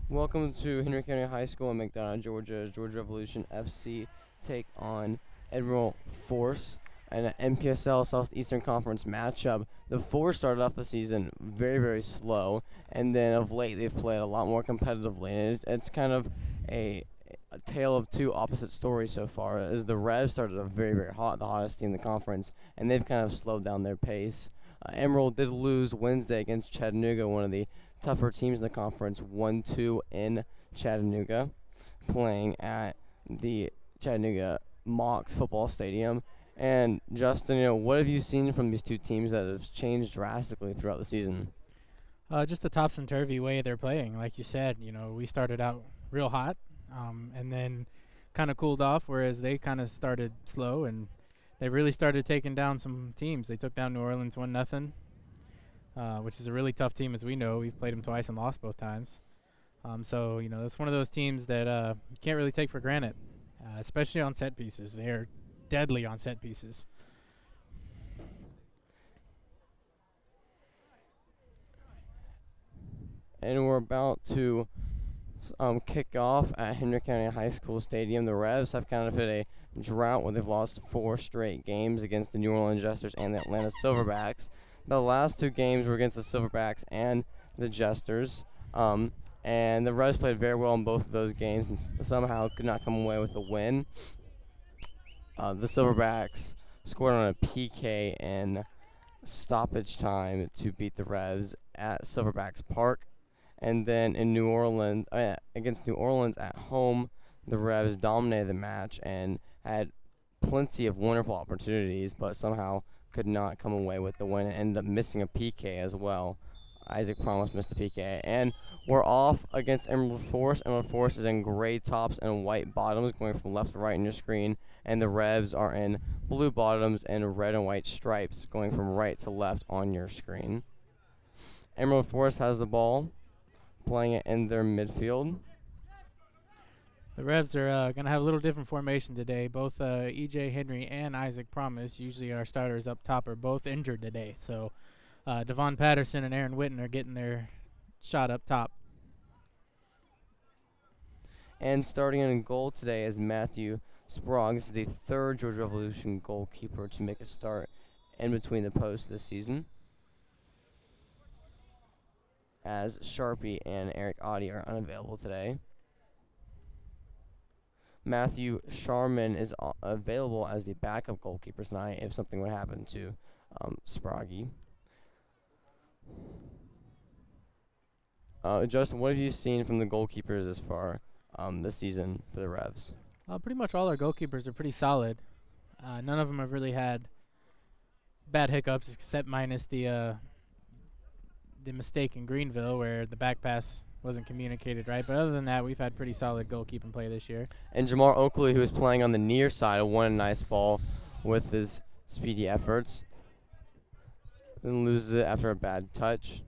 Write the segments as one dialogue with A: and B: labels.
A: Welcome to Henry County High School in McDonough, Georgia. As Georgia Revolution FC take on Admiral Force and an MPSL Southeastern Conference matchup. The Force started off the season very, very slow, and then of late they've played a lot more competitively. And it's kind of a tale of two opposite stories so far. As the Revs started off very, very hot, the hottest team in the conference, and they've kind of slowed down their pace. Emerald did lose Wednesday against Chattanooga, one of the tougher teams in the conference, 1-2 in Chattanooga, playing at the Chattanooga Mocs football stadium. And Justin, what have you seen from these two teams that have changed drastically throughout the season?
B: Just the topsy-turvy way they're playing. Like you said, we started out real hot, and then kind of cooled off, whereas they kind of started slow, and they really started taking down some teams. They took down New Orleans 1-0, which is a really tough team, as we know. We've played them twice and lost both times. So, it's one of those teams that you can't really take for granted, especially on set pieces. They're deadly on set pieces.
A: And we're about to kick off at Henry County High School Stadium. The Revs have kind of hit a drought where they've lost 4 straight games against the New Orleans Jesters and the Atlanta Silverbacks. The last 2 games were against the Silverbacks and the Jesters. And the Revs played very well in both of those games and somehow could not come away with a win. The Silverbacks scored on a PK in stoppage time to beat the Revs at Silverbacks Park. And then in New Orleans, against New Orleans at home, the Revs dominated the match and had plenty of wonderful opportunities, but somehow could not come away with the win and ended up missing a PK as well. Isaac Promise missed the PK. And we're off against Emerald Forest. Emerald Forest is in gray tops and white bottoms going from left to right on your screen. And the Revs are in blue bottoms and red and white stripes going from right to left on your screen. Emerald Forest has the ball, playing it in their midfield.
B: The Revs are going to have a little different formation today. Both E.J. Henry and Isaac Promise, usually our starters up top, are both injured today. So Devon Patterson and Aaron Witten are getting their shot up top.
A: And starting in goal today is Matthew Sprague. This is the 3rd Georgia Revolution goalkeeper to make a start in between the posts this season, as Sharpie and Eric Audi are unavailable today. Matthew Sharman is available as the backup goalkeeper tonight if something would happen to Sprague. Justin, what have you seen from the goalkeepers this far this season for the Revs?
B: Pretty much all our goalkeepers are pretty solid. None of them have really had bad hiccups, except minus the mistake in Greenville where the back pass wasn't communicated right. But other than that, we've had pretty solid goalkeeping play this year.
A: And Jamar Oakley, who is playing on the near side, won a nice ball with his speedy efforts. Then loses it after a bad touch.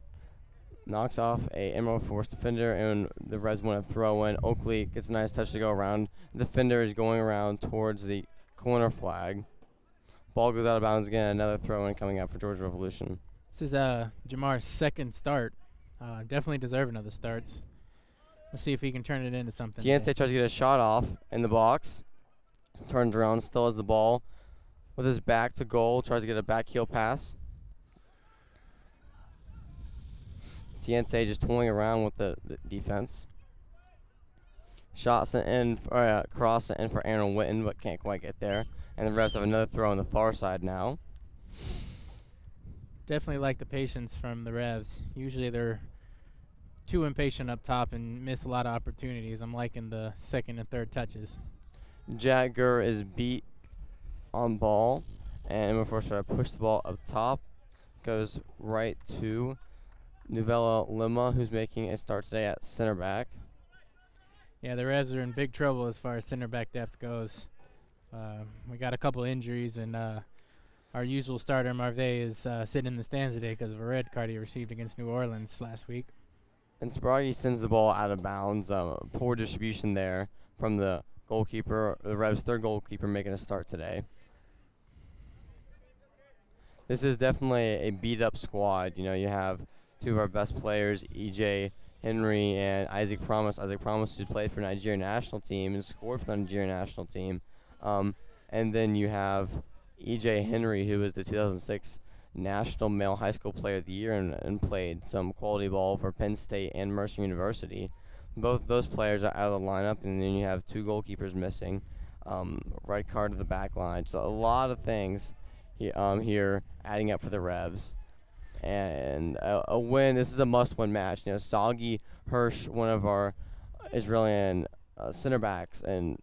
A: Knocks off a Emerald Forest defender, and the Reds want to throw in. Oakley gets a nice touch to go around. The defender is going around towards the corner flag. Ball goes out of bounds again. Another throw in coming out for Georgia Revolution.
B: This is Jamar's 2nd start. Definitely deserving of the starts. Let's see if he can turn it into something.
A: Tiente tries to get a shot off in the box. Turns around, still has the ball with his back to goal. Tries to get a back heel pass. Tiente just toying around with the defense. Shot sent in, cross sent in for Aaron Witten, but can't quite get there. And the Revs have another throw on the far side now.
B: Definitely like the patience from the Revs. Usually they're too impatient up top and miss a lot of opportunities. I'm liking the 2nd and 3rd touches.
A: Jack Gurr is beat on ball, and Emma Force try to push the ball up top. Goes right to Novella Lima, who's making a start today at center back.
B: Yeah, the Revs are in big trouble as far as center back depth goes. We got a couple injuries, and our usual starter, Marvey, is sitting in the stands today because of a red card he received against New Orleans last week.
A: And Sprague sends the ball out of bounds. Poor distribution there from the goalkeeper, the Revs' 3rd goalkeeper making a start today. This is definitely a beat-up squad. You know, you have 2 of our best players, E.J. Henry and Isaac Promise. Isaac Promise, who played for the Nigerian national team and scored for the Nigerian national team. And then you have E.J. Henry, who was the 2006 National Male High School Player of the Year and played some quality ball for Penn State and Mercer University. Both of those players are out of the lineup, and then you have 2 goalkeepers missing. Red card to the back line. So a lot of things here adding up for the Revs. And a win. This is a must-win match. You know, Sagi Hirsch, one of our Israeli center backs and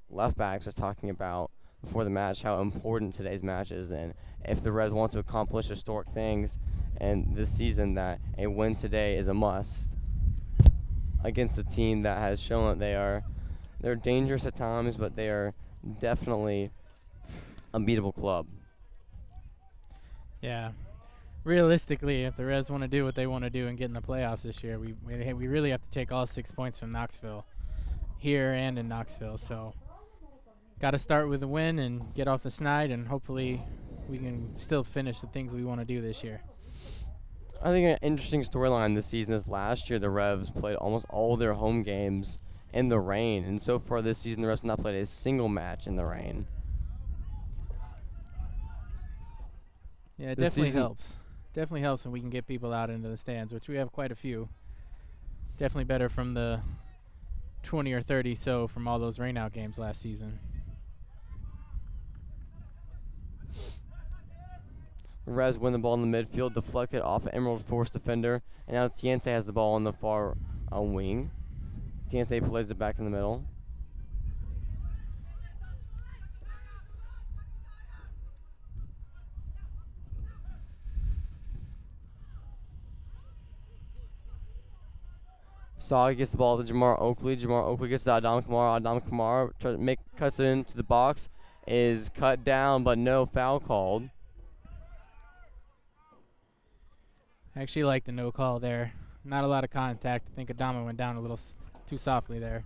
A: left backs, was talking about before the match how important today's match is, and if the Reds want to accomplish historic things and this season, that a win today is a must against a team that has shown that they're dangerous at times, but they are definitely a unbeatable club.
B: Yeah. Realistically, if the Reds want to do what they want to do and get in the playoffs this year, we really have to take all 6 points from Knoxville, here and in Knoxville. So got to start with a win and get off the snide, and hopefully we can still finish the things we want to do this year.
A: I think an interesting storyline this season is last year the Revs played almost all their home games in the rain, and so far this season the Revs have not played a single match in the rain.
B: Yeah, it
A: This
B: definitely
A: season-
B: helps. Definitely helps when we can get people out into the stands, which we have quite a few. Definitely better from the 20 or 30 so from all those rainout games last season.
A: The Revs win the ball in the midfield, deflected off an Emerald Force defender, and now Tiense has the ball on the far wing. Tiense plays it back in the middle. Sagi gets the ball to Jamar Oakley. Jamar Oakley gets to Adam Kamara. Adam Kamara cuts it into the box. Is cut down, but no foul called.
B: I actually like the no call there. Not a lot of contact. I think Adama went down a little too softly there.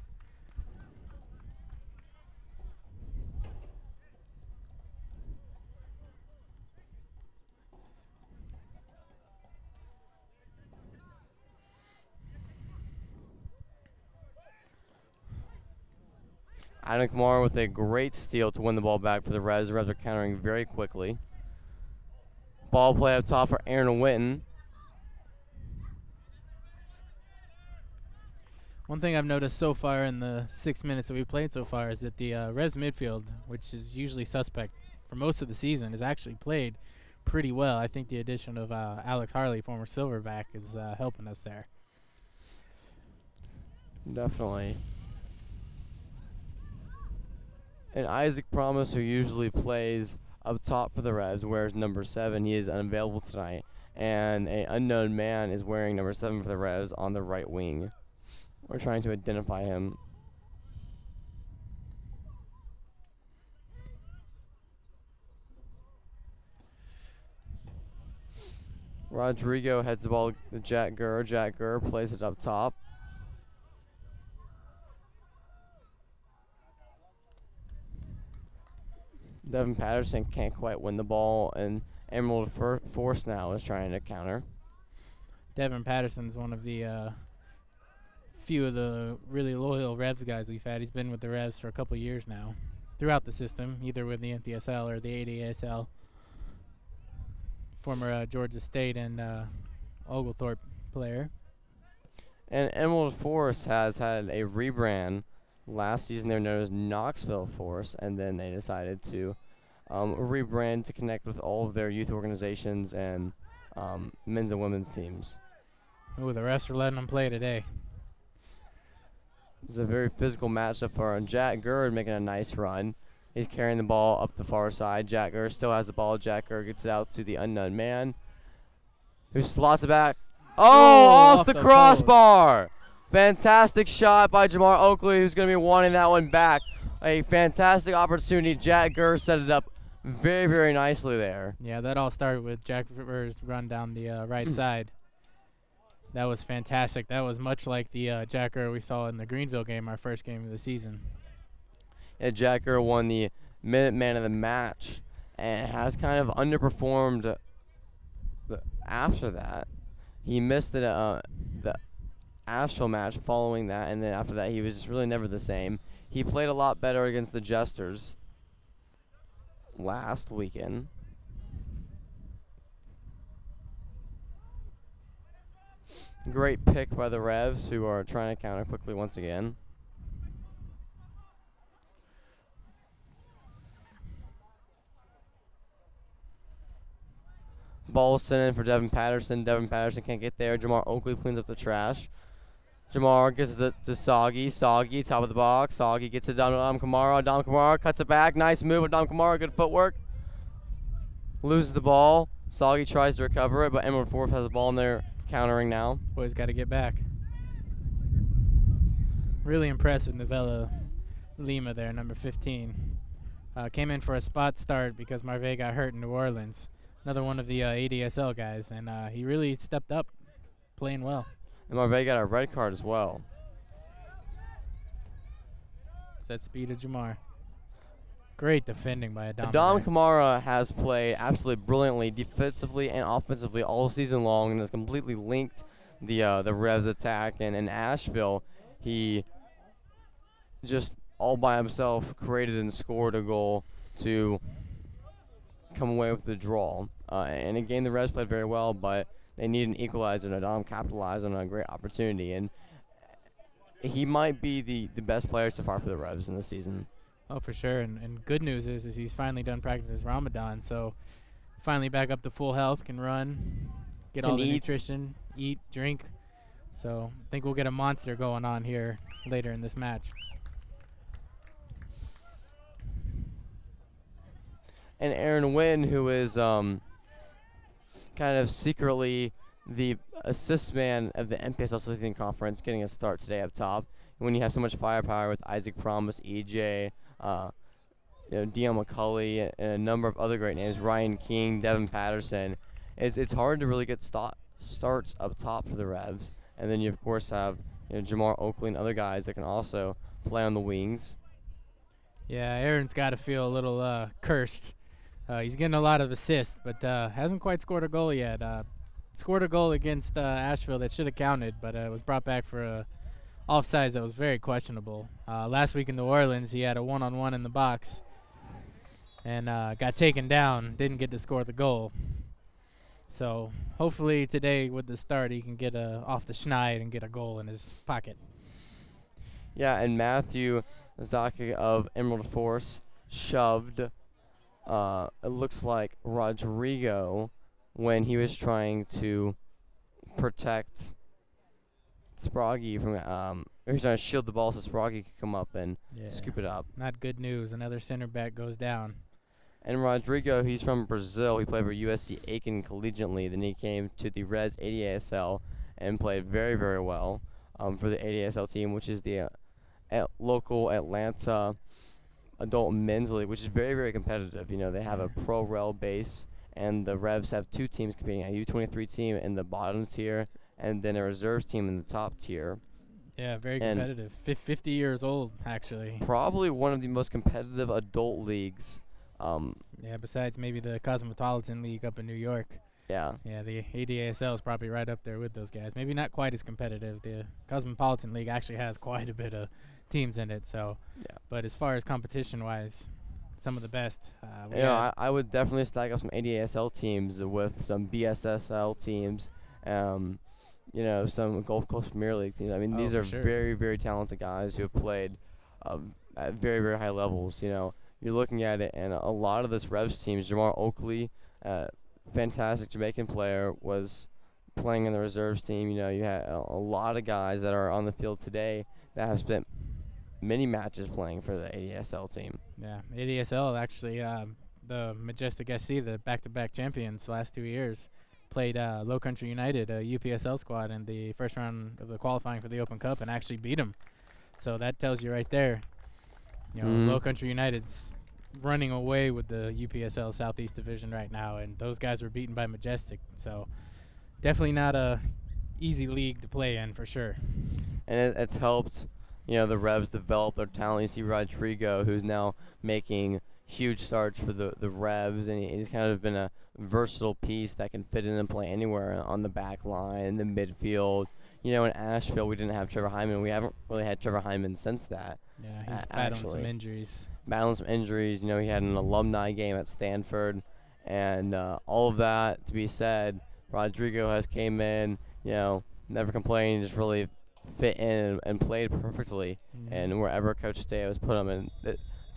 A: Adam Kamara with a great steal to win the ball back for the Revs. The Revs are countering very quickly. Ball play up top for Aaron Witten.
B: One thing I've noticed so far in the 6 minutes that we've played so far is that the Revs midfield, which is usually suspect for most of the season, has actually played pretty well. I think the addition of Alex Harley, former Silverback, is helping us there.
A: Definitely. And Isaac Promise, who usually plays up top for the Revs, wears number 7. He is unavailable tonight. And an unknown man is wearing number 7 for the Revs on the right wing. We're trying to identify him. Rodrigo heads the ball to Jack Gurr. Jack Gurr plays it up top. Devin Patterson can't quite win the ball, and Emerald Force now is trying to counter.
B: Devin Patterson's one of the few of the really loyal Revs guys we've had. He's been with the Revs for a couple years now, throughout the system, either with the NPSL or the ADSL. Former Georgia State and Oglethorpe player.
A: And Emerald Force has had a rebrand. Last season they were known as Knoxville Force, and then they decided to rebrand to connect with all of their youth organizations and men's and women's teams.
B: Ooh, the refs are letting them play today.
A: It's a very physical matchup for Jack Gurd making a nice run. He's carrying the ball up the far side. Jack Gurd still has the ball. Jack Gurd gets it out to the unknown man, who slots it back. Oh, off the crossbar! Fantastic shot by Jamar Oakley, who's going to be wanting that one back. A fantastic opportunity. Jack Gurr set it up very, very nicely there.
B: Yeah, that all started with Jack Gurr's run down the right side. That was fantastic. That was much like the Jack Gurr we saw in the Greenville game, our first game of the season.
A: Yeah, Jack Gurr won the Minute Man of the Match and has kind of underperformed after that. He missed the Asheville match following that, and then after that he was just really never the same. He played a lot better against the Jesters last weekend. Great pick by the Revs, who are trying to counter quickly once again. Ball sent in for Devin Patterson. Devin Patterson can't get there. Jamar Oakley cleans up the trash. Jamar gets it to Sagi. Sagi, top of the box. Sagi gets it down to Adam Kamara. Adam Kamara cuts it back. Nice move with Adam Kamara. Good footwork. Loses the ball. Sagi tries to recover it, but Emerald Force has the ball in there, countering now.
B: Boys got to get back. Really impressed with Novella Lima there, number 15. Came in for a spot start because Marve got hurt in New Orleans. Another one of the ADSL guys, and he really stepped up, playing well.
A: And Marve got a red card as well.
B: Set speed of Jamar. Great defending by Adam.
A: Adam Kamara has played absolutely brilliantly defensively and offensively all season long and has completely linked the Revs attack. And in Asheville, he just all by himself created and scored a goal to come away with the draw. And again, the Revs played very well, but they need an equalizer, and Adam capitalized on a great opportunity. And he might be the best player so far for the Revs in the season.
B: Oh, for sure. And good news is he's finally done practicing his Ramadan, so finally back up to full health, can run, get all the nutrition, eat, drink. So I think we'll get a monster going on here later in this match.
A: And Aaron Wynn, who is kind of secretly the assist man of the MPSL Southeastern Conference, getting a start today up top. When you have so much firepower with Isaac Promise, EJ, Dion McCulley, and a number of other great names, Ryan King, Devin Patterson, it's hard to really get starts up top for the Revs. And then you, of course, have Jamar Oakley and other guys that can also play on the wings.
B: Yeah, Aaron's got to feel a little cursed. He's getting a lot of assists, but hasn't quite scored a goal yet. Scored a goal against Asheville that should have counted, but it was brought back for a offsides that was very questionable. Last week in New Orleans, he had a one-on-one in the box and got taken down, didn't get to score the goal. So hopefully today with the start, he can get off the schneid and get a goal in his pocket.
A: Yeah, and Matthew Zaki of Emerald Force shoved, it looks like, Rodrigo when he was trying to protect Sproggy from he was trying to shield the ball so Sproggy could come up and scoop it up.
B: Not good news. Another center back goes down.
A: And Rodrigo, he's from Brazil. He played for USC Aiken collegiately. Then he came to the Res ADSL and played very, very well for the ADSL team, which is the local Atlanta adult men's league, which is very, very competitive. They have a pro rel base, and the Revs have two teams competing, a U23 team in the bottom tier and then a reserves team in the top tier.
B: Yeah, very competitive. 50 years old, actually.
A: Probably one of the most competitive adult leagues.
B: Yeah, besides maybe the Cosmopolitan League up in New York.
A: Yeah.
B: Yeah, the ADASL is probably right up there with those guys. Maybe not quite as competitive. The Cosmopolitan League actually has quite a bit of teams in it. So,
A: yeah.
B: But as far as competition-wise, some of the best.
A: I would definitely stack up some ADSL teams with some BSSL teams. Some Gulf Coast Premier League teams. I mean, these are very, very talented guys who have played at very, very high levels. You're looking at it, and a lot of this Revs teams, Jamar Oakley, fantastic Jamaican player, was playing in the reserves team. You had a lot of guys that are on the field today that have spent many matches playing for the ADSL team.
B: Yeah, ADSL actually, the Majestic SC, the back-to-back champions last 2 years, played Low Country United, a UPSL squad, in the first round of the qualifying for the Open Cup and actually beat them. So that tells you right there, Low Country United's running away with the UPSL Southeast Division right now, and those guys were beaten by Majestic. So definitely not a easy league to play in for sure.
A: And it's helped, the Revs develop their talent. You see Rodrigo, who's now making huge starts for the Revs, and he's kind of been a versatile piece that can fit in and play anywhere on the back line, in the midfield. In Asheville, we didn't have Trevor Hyman. We haven't really had Trevor Hyman since that.
B: Yeah, he's battling some injuries. He
A: had an alumni game at Stanford, and all of that to be said, Rodrigo has came in, never complained, just really fit in and played perfectly. And wherever Coach Steo has put him in,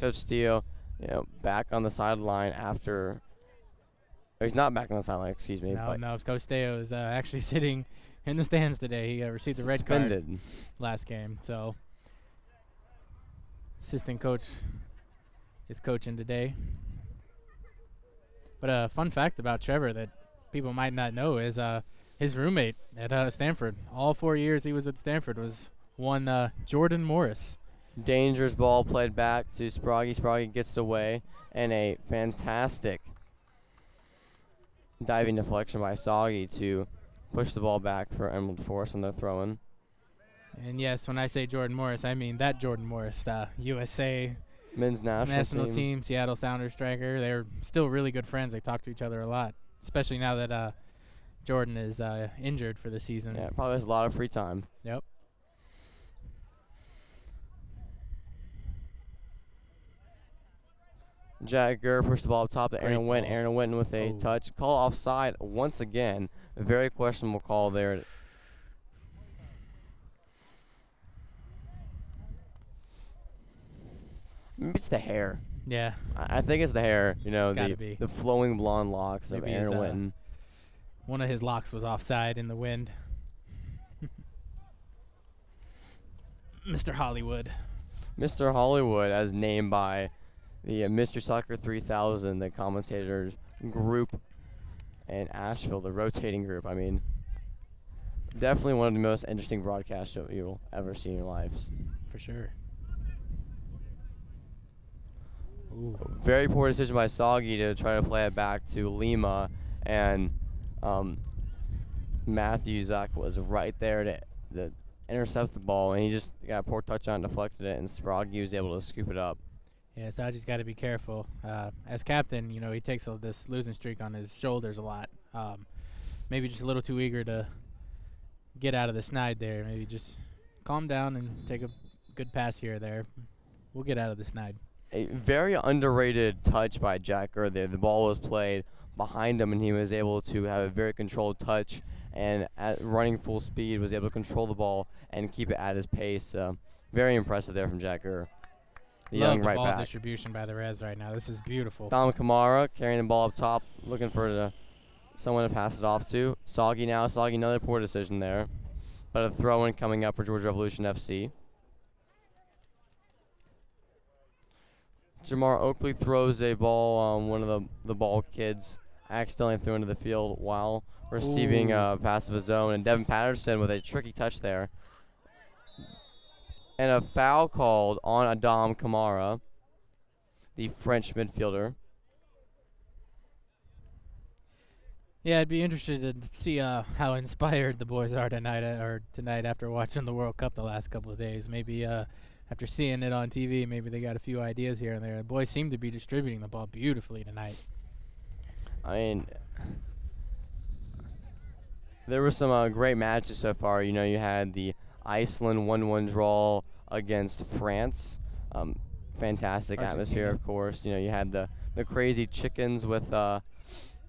A: Coach Steo, back on the sideline after. He's not back on the sideline, excuse me.
B: No, Coach Steo is actually sitting in the stands today. He received a red card last game, so assistant coach is coaching today. But a fun fact about Trevor that people might not know is his roommate at Stanford. All 4 years he was at Stanford was one Jordan Morris.
A: Dangerous ball played back to Sproggy. Sproggy gets it away, and a fantastic diving deflection by Soggy to push the ball back for Emerald Force on their throw-in.
B: And yes, when I say Jordan Morris, I mean that Jordan Morris, USA
A: Men's national team.
B: Seattle Sounders striker. They're still really good friends. They talk to each other a lot, especially now that Jordan is injured for the season.
A: Yeah, probably has a lot of free time.
B: Yep.
A: Jack Gurr pushed the ball up top to
B: Great
A: Aaron Wynn.
B: ball.
A: Aaron Wynn with a touch. Call offside once again. A very questionable call there. Maybe it's the hair.
B: Yeah.
A: I think it's the hair. You know,
B: Gotta be.
A: the flowing blonde locks of
B: Maybe
A: Aaron
B: his,
A: Wynn.
B: One of his locks was offside in the wind. Mr. Hollywood.
A: Mr. Hollywood, as named by the Mr. Soccer 3000, the commentators group in Asheville, the rotating group. I mean, definitely one of the most interesting broadcasts you'll ever see in your lives.
B: For sure. Ooh.
A: Very poor decision by Soggy to try to play it back to Lima, and Matthew Zuck was right there to intercept the ball, and he just got a poor touch on, deflected it, and Sproggy was able to scoop it up.
B: Yeah, Saji's got to be careful. As captain, you know, he takes this losing streak on his shoulders a lot. Maybe just a little too eager to get out of the snide there. Maybe just calm down and take a good pass here or there. We'll get out of the snide.
A: A very underrated touch by Jack Gurr there. The ball was played behind him, and he was able to have a very controlled touch, and at running full speed was able to control the ball and keep it at his pace. Very impressive there from Jack Gurr. The
B: Love
A: young
B: the
A: right
B: ball
A: back.
B: distribution by the Reds right now. This is beautiful.
A: Dom Kamara carrying the ball up top, looking for someone to pass it off to. Soggy now. Soggy, another poor decision there. But a throw-in coming up for Georgia Revolution FC. Jamar Oakley throws a ball. One of the ball kids accidentally threw into the field while receiving a pass of his own. And Devin Patterson with a tricky touch there. And a foul called on Adam Kamara, the French midfielder.
B: Yeah, I'd be interested to see how inspired the boys are tonight after watching the World Cup the last couple of days. Maybe after seeing it on TV, maybe they got a few ideas here and there. The boys seem to be distributing the ball beautifully tonight.
A: I mean, there were some great matches so far. You know, you had the Iceland 1-1 draw against France. Fantastic atmosphere, of course. You know, you had the crazy chickens with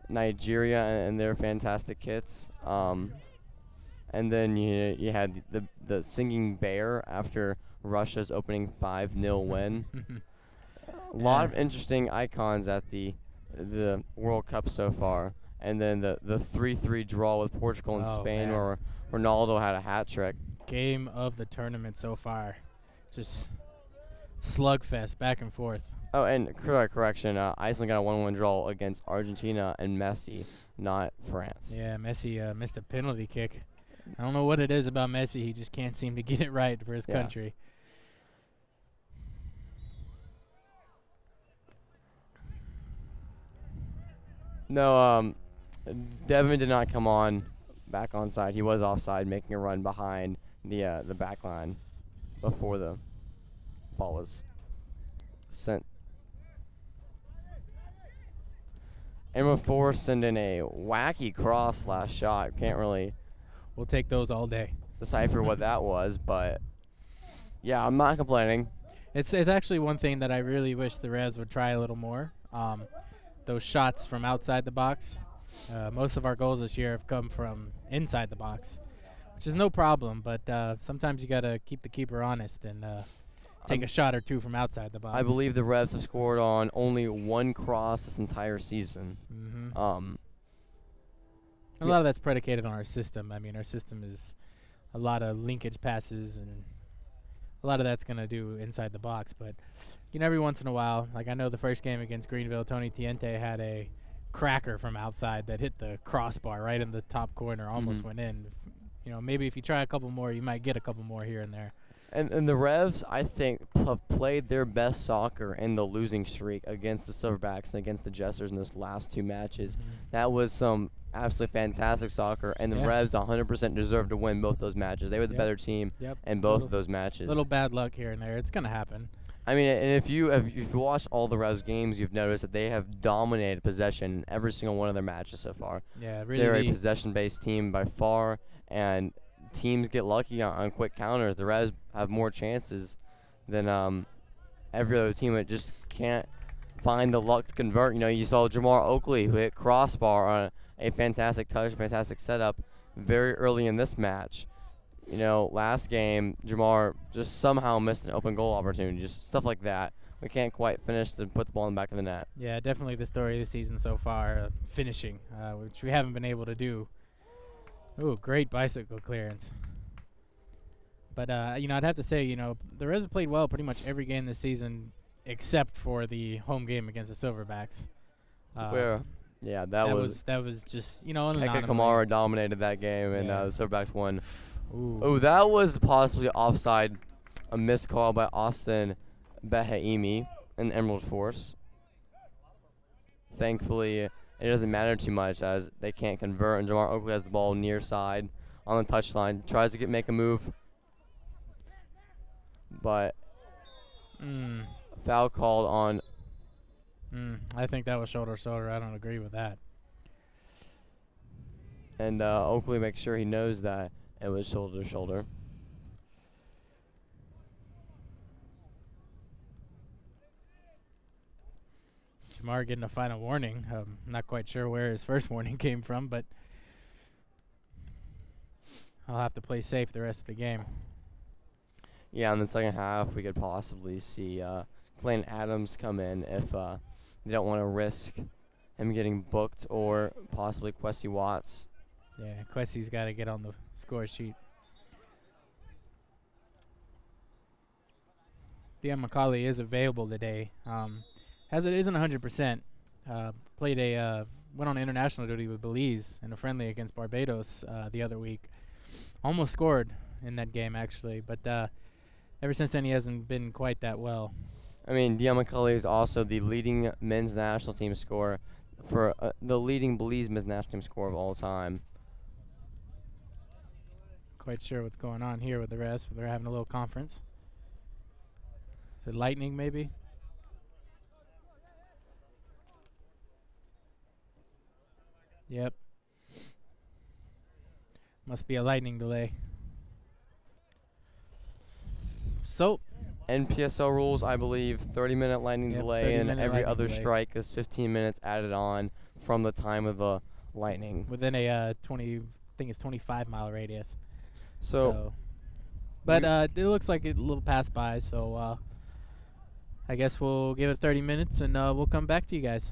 A: Nigeria and their fantastic kits. And then you had the singing bear after Russia's opening 5-0 win. A lot of interesting icons at the World Cup so far. And then the 3-3 draw with Portugal and Spain, where Ronaldo had a hat trick.
B: Game of the tournament so far. Just slugfest back and forth.
A: Oh, and correction, Iceland got a 1-1 draw against Argentina and Messi, not France.
B: Yeah, Messi missed a penalty kick. I don't know what it is about Messi. He just can't seem to get it right for his country.
A: No, Devin did not come back onside. He was offside, making a run behind the back line before the ball was sent. Emma Force sending a wacky cross last shot. Can't really
B: We'll take those all day.
A: decipher what that was, but yeah, I'm not complaining.
B: It's actually one thing that I really wish the Reds would try a little more. Those shots from outside the box. Most of our goals this year have come from inside the box, which is no problem, but sometimes you got to keep the keeper honest and take a shot or two from outside the box.
A: I believe the Revs have scored on only one cross this entire season.
B: A lot of that's predicated on our system. I mean, our system is a lot of linkage passes, and a lot of that's going to do inside the box. But, you know, every once in a while, like I know the first game against Greenville, Tony Tiente had a cracker from outside that hit the crossbar right in the top corner, almost went in. You know, maybe if you try a couple more, you might get a couple more here and there.
A: And the Revs, I think, have played their best soccer in the losing streak against the Silverbacks and against the Jesters in those last two matches. That was some absolutely fantastic soccer, and the Revs 100% deserved to win both those matches. They were the better team in both of those matches.
B: Little bad luck here and there. It's going to happen.
A: I mean, and if you watch all the Revs games, you've noticed that they have dominated possession in every single one of their matches so far.
B: Yeah, really.
A: They're a possession-based team by far, and teams get lucky on quick counters. The Revs have more chances than every other team that just can't find the luck to convert. You know, you saw Jamar Oakley, who hit crossbar on a fantastic touch, fantastic setup very early in this match. You know, last game, Jamar just somehow missed an open goal opportunity, just stuff like that. We can't quite finish to put the ball in the back of the net.
B: Yeah, definitely the story of the season so far, finishing, which we haven't been able to do. Ooh, great bicycle clearance. But, you know, I'd have to say, you know, the Reds have played well pretty much every game this season except for the home game against the Silverbacks.
A: Where, yeah, that was
B: just, you know,
A: Keka Kamara dominated that game, and the Silverbacks won.
B: Ooh.
A: Oh, that was possibly offside, a missed call by Austin Behaimi in Emerald Force. Thankfully, it doesn't matter too much as they can't convert, and Jamar Oakley has the ball near side on the touchline. Tries to make a move, but foul called on.
B: I think that was shoulder to shoulder. I don't agree with that.
A: And Oakley makes sure he knows that it was shoulder to shoulder.
B: Jamar getting a final warning. Not quite sure where his first warning came from, but I'll have to play safe the rest of the game.
A: Yeah, in the second half, we could possibly see Clayton Adams come in if they don't want to risk him getting booked, or possibly Kwesi Watts.
B: Yeah, Kwesi's got to get on the score sheet. Dion McCauley is available today. As it isn't 100%, went on international duty with Belize in a friendly against Barbados the other week. Almost scored in that game, actually, but ever since then he hasn't been quite that well.
A: I mean, Dion McCauley is also the leading men's national team scorer for the leading Belize men's national team scorer of all time.
B: Quite sure what's going on here with the rest. They're having a little conference. Is it lightning, maybe? Yep. Must be a lightning delay. So,
A: NPSL rules, I believe, 30-minute lightning delay, and every other strike is 15 minutes added on from the time of the lightning.
B: Within a 25-mile radius. But it looks like a little pass by, so I guess we'll give it 30 minutes and we'll come back to you guys.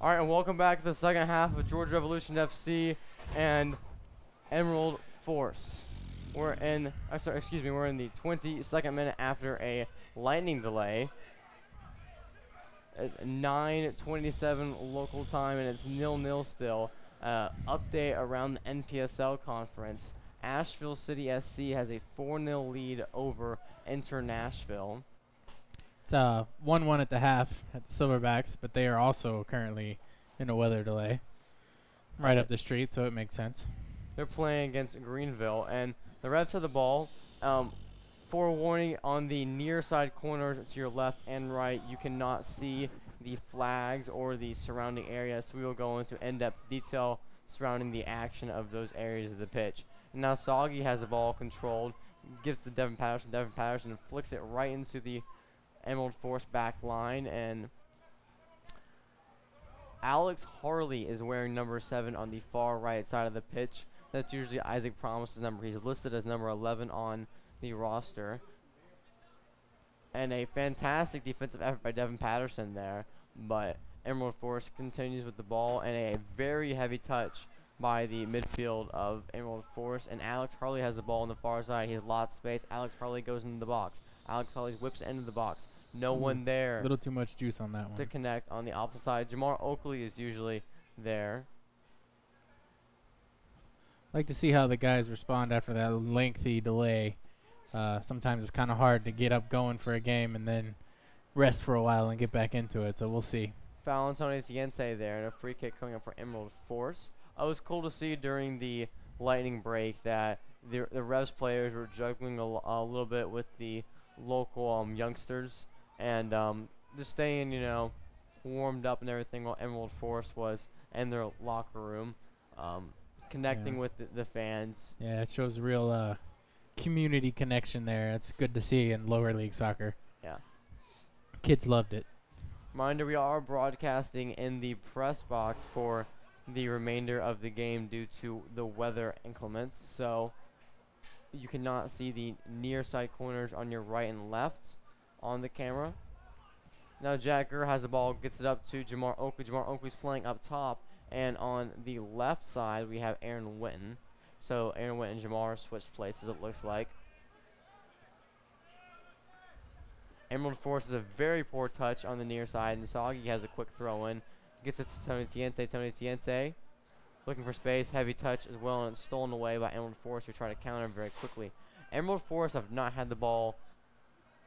A: All right, and welcome back to the second half of Georgia Revolution FC and Emerald Force. We're in the 22nd minute after a lightning delay. At 9:27 local time, and it's 0-0 still. Update around the NPSL conference. Asheville City SC has a 4-0 lead over Enter Nashville.
B: It's 1-1 at the half at the Silverbacks, but they are also currently in a weather delay right up the street, so it makes sense.
A: They're playing against Greenville, and the Revs have the ball. Forewarning, on the near side corners to your left and right, you cannot see the flags or the surrounding area, so we will go into in-depth detail surrounding the action of those areas of the pitch. And now Soggy has the ball controlled, gives it to Devin Patterson. Devin Patterson flicks it right into the Emerald Force back line, and Alex Harley is wearing number 7 on the far right side of the pitch. That's usually Isaac Promise's number. He's listed as number 11 on the roster. And a fantastic defensive effort by Devin Patterson there, but Emerald Force continues with the ball, and a very heavy touch by the midfield of Emerald Force, and Alex Harley has the ball on the far side. He has lots of space. Alex Harley goes into the box. Alex Harley whips it into the box. No one there.
B: A little too much juice on that one.
A: To connect on the opposite side. Jamar Oakley is usually there.
B: Like to see how the guys respond after that lengthy delay. Sometimes it's kind of hard to get up going for a game and then rest for a while and get back into it, so we'll see.
A: Foul on Tony Ciense there, and a free kick coming up for Emerald Force. It was cool to see during the lightning break that the Revs players were juggling a little bit with the local youngsters and just staying, warmed up and everything while Emerald Force was in their locker room, connecting with the fans.
B: Yeah, it shows real community connection there. It's good to see in lower league soccer.
A: Yeah.
B: Kids loved it.
A: Reminder, we are broadcasting in the press box for the remainder of the game due to the weather inclements, so you cannot see the near side corners on your right and left on the camera. Now Jack Gurr has the ball, gets it up to Jamar Oakley. Jamar Oakley's playing up top, and on the left side we have Aaron Witten. So Aaron Witten and Jamar switched places, it looks like. Emerald Force is a very poor touch on the near side, and Soggy has a quick throw in. Gets it to Tony Ciense. Tony Ciense looking for space, heavy touch as well, and it's stolen away by Emerald Force, who try to counter very quickly. Emerald Force have not had the ball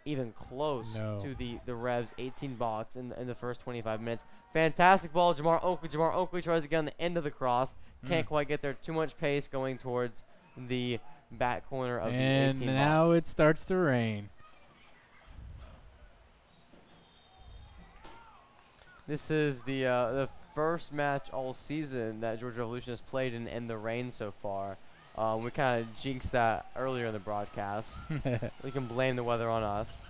A: even close to the Revs 18 box in the first 25 minutes. Fantastic ball, Jamar Oakley. Jamar Oakley tries to get on the end of the cross. Can't quite get there. Too much pace going towards the back corner of the 18 box.
B: And now it starts to rain.
A: This is the first match all season that Georgia Revolution has played in the rain so far. We kind of jinxed that earlier in the broadcast. We can blame the weather on us.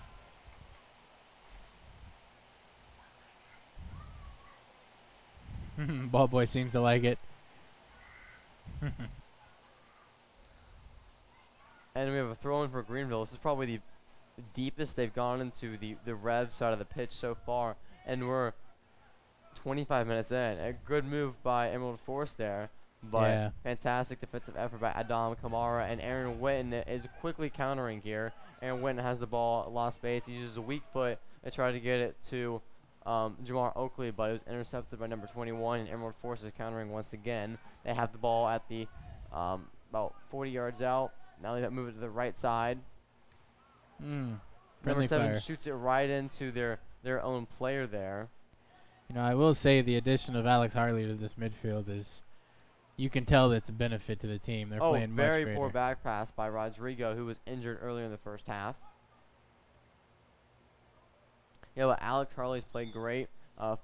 B: Ball boy seems to like it.
A: And we have a throw in for Greenville. This is probably the deepest they've gone into the Rev side of the pitch so far. And we're 25 minutes in. A good move by Emerald Force there. But fantastic defensive effort by Adam Kamara, and Aaron Witten is quickly countering here. Aaron Witten has the ball, lost space. He uses a weak foot to try to get it to Jamar Oakley, but it was intercepted by number 21, and Emerald Force is countering once again. They have the ball at the about 40 yards out. Now they move it to the right side. Number 7 shoots it right into their own player there.
B: I will say the addition of Alex Harley to this midfield is, you can tell that's a benefit to the team. They're playing much
A: very
B: greater.
A: Poor back pass by Rodrigo, who was injured earlier in the first half. But Alex Harley's played great,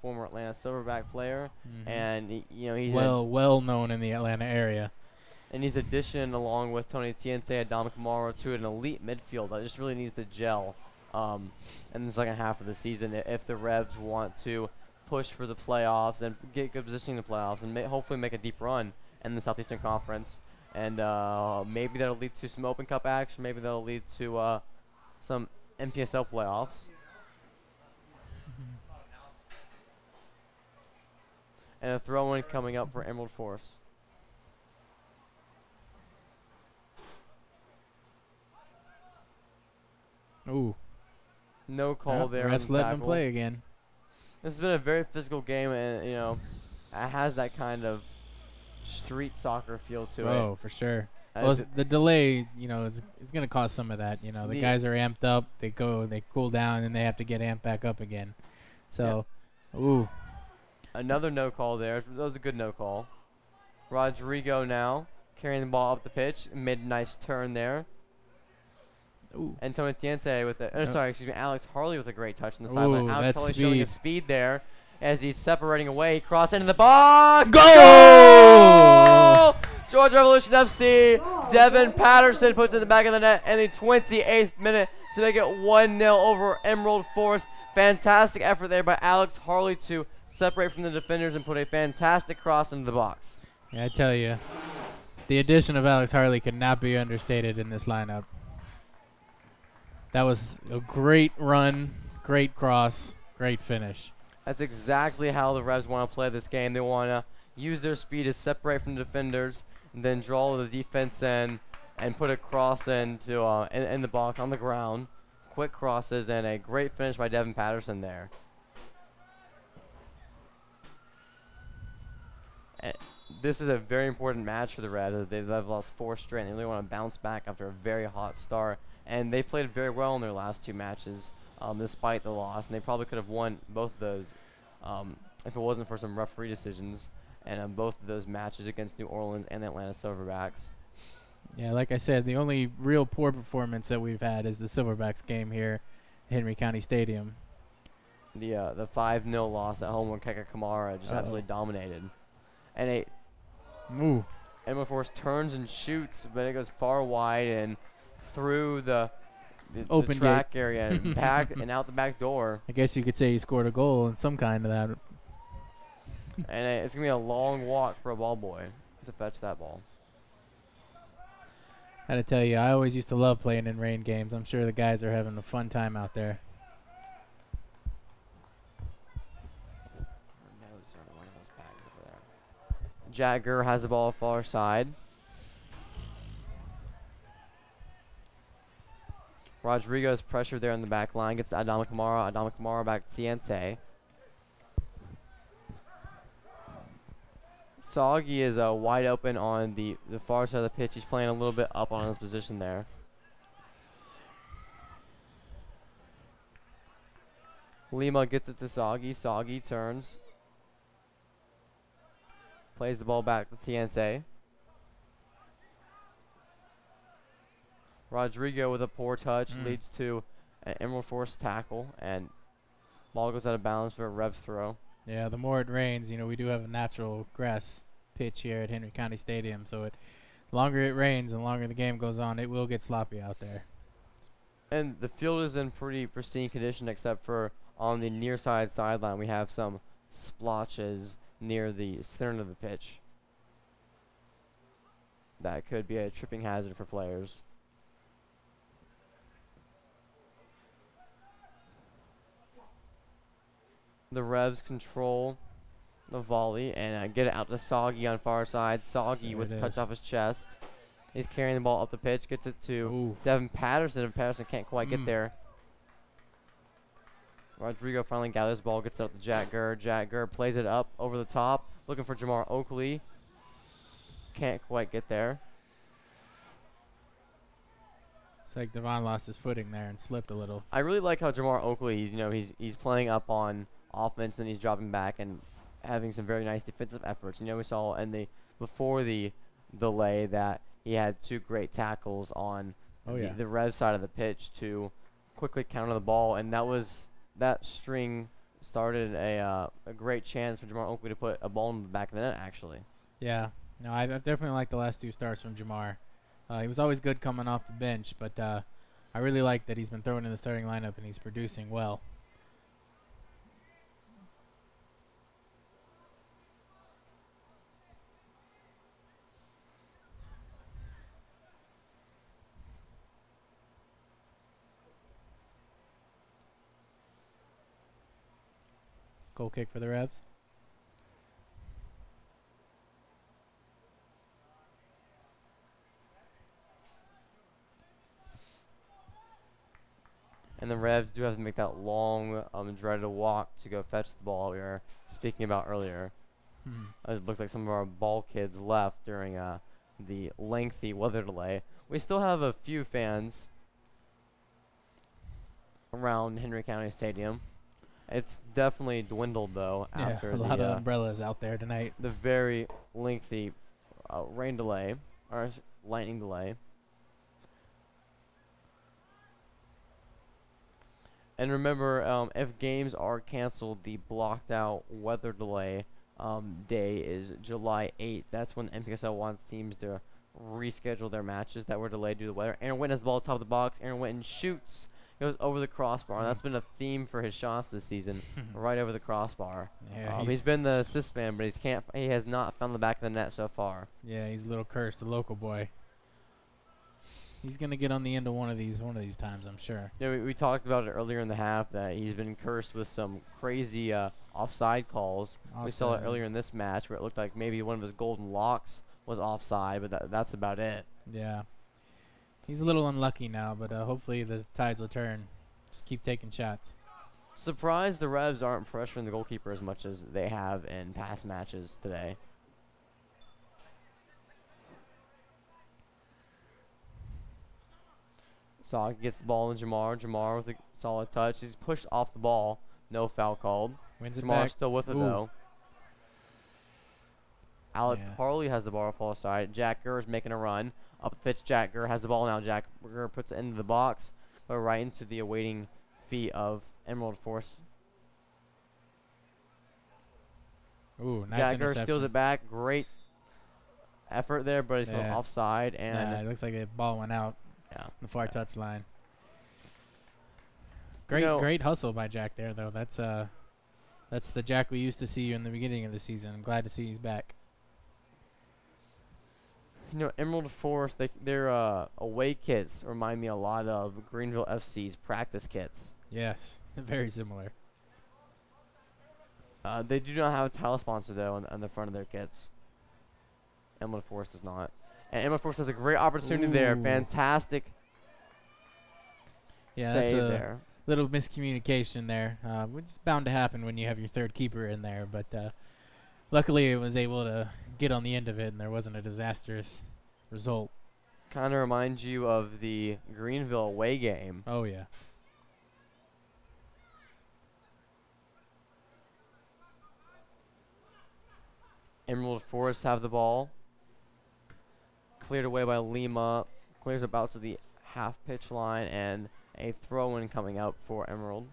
A: former Atlanta Silverback player, and he's
B: well known in the Atlanta area.
A: And he's addition along with Tony Ciense, Adam Kamara, to an elite midfield that just really needs to gel in the second half of the season if the Revs want to push for the playoffs and get good positioning in the playoffs and hopefully make a deep run in the Southeastern Conference. And maybe that'll lead to some Open Cup action. Maybe that'll lead to some NPSL playoffs. And a throw-in coming up for Emerald Force.
B: Ooh.
A: No call there.
B: Refs letting them play again.
A: This has been a very physical game, and you know, it has that kind of street soccer feel to it.
B: Oh, for sure. Well, the delay, you know, is going to cause some of that. You know, the guys are amped up. They cool down, and they have to get amped back up again. So, ooh.
A: Another no call there. That was a good no call. Rodrigo now carrying the ball up the pitch. Made a nice turn there.
B: Ooh.
A: Antonio Tiente with Alex Harley with a great touch in the sideline. Alex Harley showing his speed there as he's separating away. Cross into the box.
B: Goal!
A: Georgia Revolution FC. Devin Patterson puts it in the back of the net in the 28th minute to make it 1-0 over Emerald Force. Fantastic effort there by Alex Harley to separate from the defenders and put a fantastic cross into the box.
B: Yeah, I tell you, the addition of Alex Harley could not be understated in this lineup. That was a great run, great cross, great finish.
A: That's exactly how the Revs want to play this game. They want to use their speed to separate from the defenders, and then draw the defense in and put a cross into in the box on the ground. Quick crosses and a great finish by Devin Patterson there. This is a very important match for the Revs. They've lost 4 straight, and they really want to bounce back after a very hot start. And they played very well in their last 2 matches, despite the loss. And they probably could have won both of those if it wasn't for some referee decisions. And both of those matches against New Orleans and the Atlanta Silverbacks.
B: Yeah, like I said, the only real poor performance that we've had is the Silverbacks game here at Henry County Stadium.
A: The 5-0 loss at home where Keka Kamara just absolutely dominated. And Emerald Force turns and shoots, but it goes far wide and through the
B: open
A: track
B: gate
A: area and back and out the back door.
B: I guess you could say he scored a goal in some kind of that.
A: And it's going to be a long walk for a ball boy to fetch that ball.
B: I had to tell you, I always used to love playing in rain games. I'm sure the guys are having a fun time out there.
A: Jagger has the ball far side. Rodrigo's pressure there in the back line. Gets to Adama Kamara. Adama Kamara back to Tiente. Soggy is wide open on the far side of the pitch. He's playing a little bit up on his position there. Lima gets it to Soggy. Soggy turns. Plays the ball back to Tiente. Rodrigo with a poor touch leads to an Emerald Force tackle, and ball goes out of bounds for a Revs throw.
B: Yeah, the more it rains, you know, we do have a natural grass pitch here at Henry County Stadium, so the longer it rains and the longer the game goes on, it will get sloppy out there.
A: And the field is in pretty pristine condition, except for on the near side sideline we have some splotches near the center of the pitch. That could be a tripping hazard for players. The Revs control the volley and get it out to Soggy on far side. Soggy with a touch off his chest. He's carrying the ball up the pitch. Gets it to Devin Patterson. And Patterson can't quite get there. Rodrigo finally gathers the ball. Gets it up to Jack Gurr. Jack Gurr plays it up over the top. Looking for Jamar Oakley. Can't quite get there.
B: It's like Devon lost his footing there and slipped a little.
A: I really like how Jamar Oakley, he's playing up on offense, then he's dropping back and having some very nice defensive efforts. We saw before the delay that he had 2 great tackles on the Rev side of the pitch to quickly counter the ball, and that string started a great chance for Jamar Oakley to put a ball in the back of the net, actually.
B: Yeah, no, I definitely like the last 2 starts from Jamar. He was always good coming off the bench, but I really like that he's been thrown in the starting lineup and he's producing well. Goal kick for the Revs.
A: Revs do have to make that long, dreaded walk to go fetch the ball we were speaking about earlier. It looks like some of our ball kids left during the lengthy weather delay. We still have a few fans around Henry County Stadium. It's definitely dwindled though after
B: a lot of umbrellas out there tonight.
A: The very lengthy rain delay or lightning delay. And remember, if games are canceled, the blocked out weather delay day is July 8th. That's when MPSL wants teams to reschedule their matches that were delayed due to the weather. Aaron Witten has the ball top of the box. Aaron Witten shoots. Goes over the crossbar. And that's been a theme for his shots this season, right over the crossbar.
B: Yeah,
A: he's been the assist man, but he has not found the back of the net so far.
B: Yeah, he's a little cursed, the local boy. He's gonna get on the end of one of these times, I'm sure.
A: Yeah, we talked about it earlier in the half that he's been cursed with some crazy offside calls. We saw it earlier in this match where it looked like maybe one of his golden locks was offside, but that's about it.
B: Yeah. He's a little unlucky now, but hopefully the tides will turn. Just keep taking shots.
A: Surprised the Revs aren't pressuring the goalkeeper as much as they have in past matches today. Salk gets the ball in Jamar. Jamar with a solid touch. He's pushed off the ball. No foul called.
B: Wins it
A: Jamar
B: back.
A: still with it though. Alex Harley has the ball far side. Jack Gurr is making a run. Up the pitch, Jack Gurr has the ball now. Jack Gurr puts it into the box, but right into the awaiting feet of Emerald Force.
B: Ooh, nice
A: Jack Gurr steals it back. Great effort there, but he's still
B: Yeah.
A: offside. And
B: it looks like the ball went out.
A: Yeah.
B: The far touch line. Great hustle by Jack there, though. That's the Jack we used to see in the beginning of the season. I'm glad to see he's back.
A: You know, Emerald Forest, their away kits remind me a lot of Greenville FC's practice kits.
B: Yes, very similar.
A: They do not have a title sponsor, though, on the front of their kits. Emerald Forest does not. And Emerald Forest has a great opportunity there. Fantastic
B: save
A: that's a
B: there. Little miscommunication there. Which is bound to happen when you have your third keeper in there, but luckily it was able to get on the end of it and there wasn't a disastrous result.
A: Kind of reminds you of the Greenville away game.
B: Oh, yeah.
A: Emerald Forest have the ball. Cleared away by Lima. Clears about to the half pitch line and a throw-in coming up for Emerald.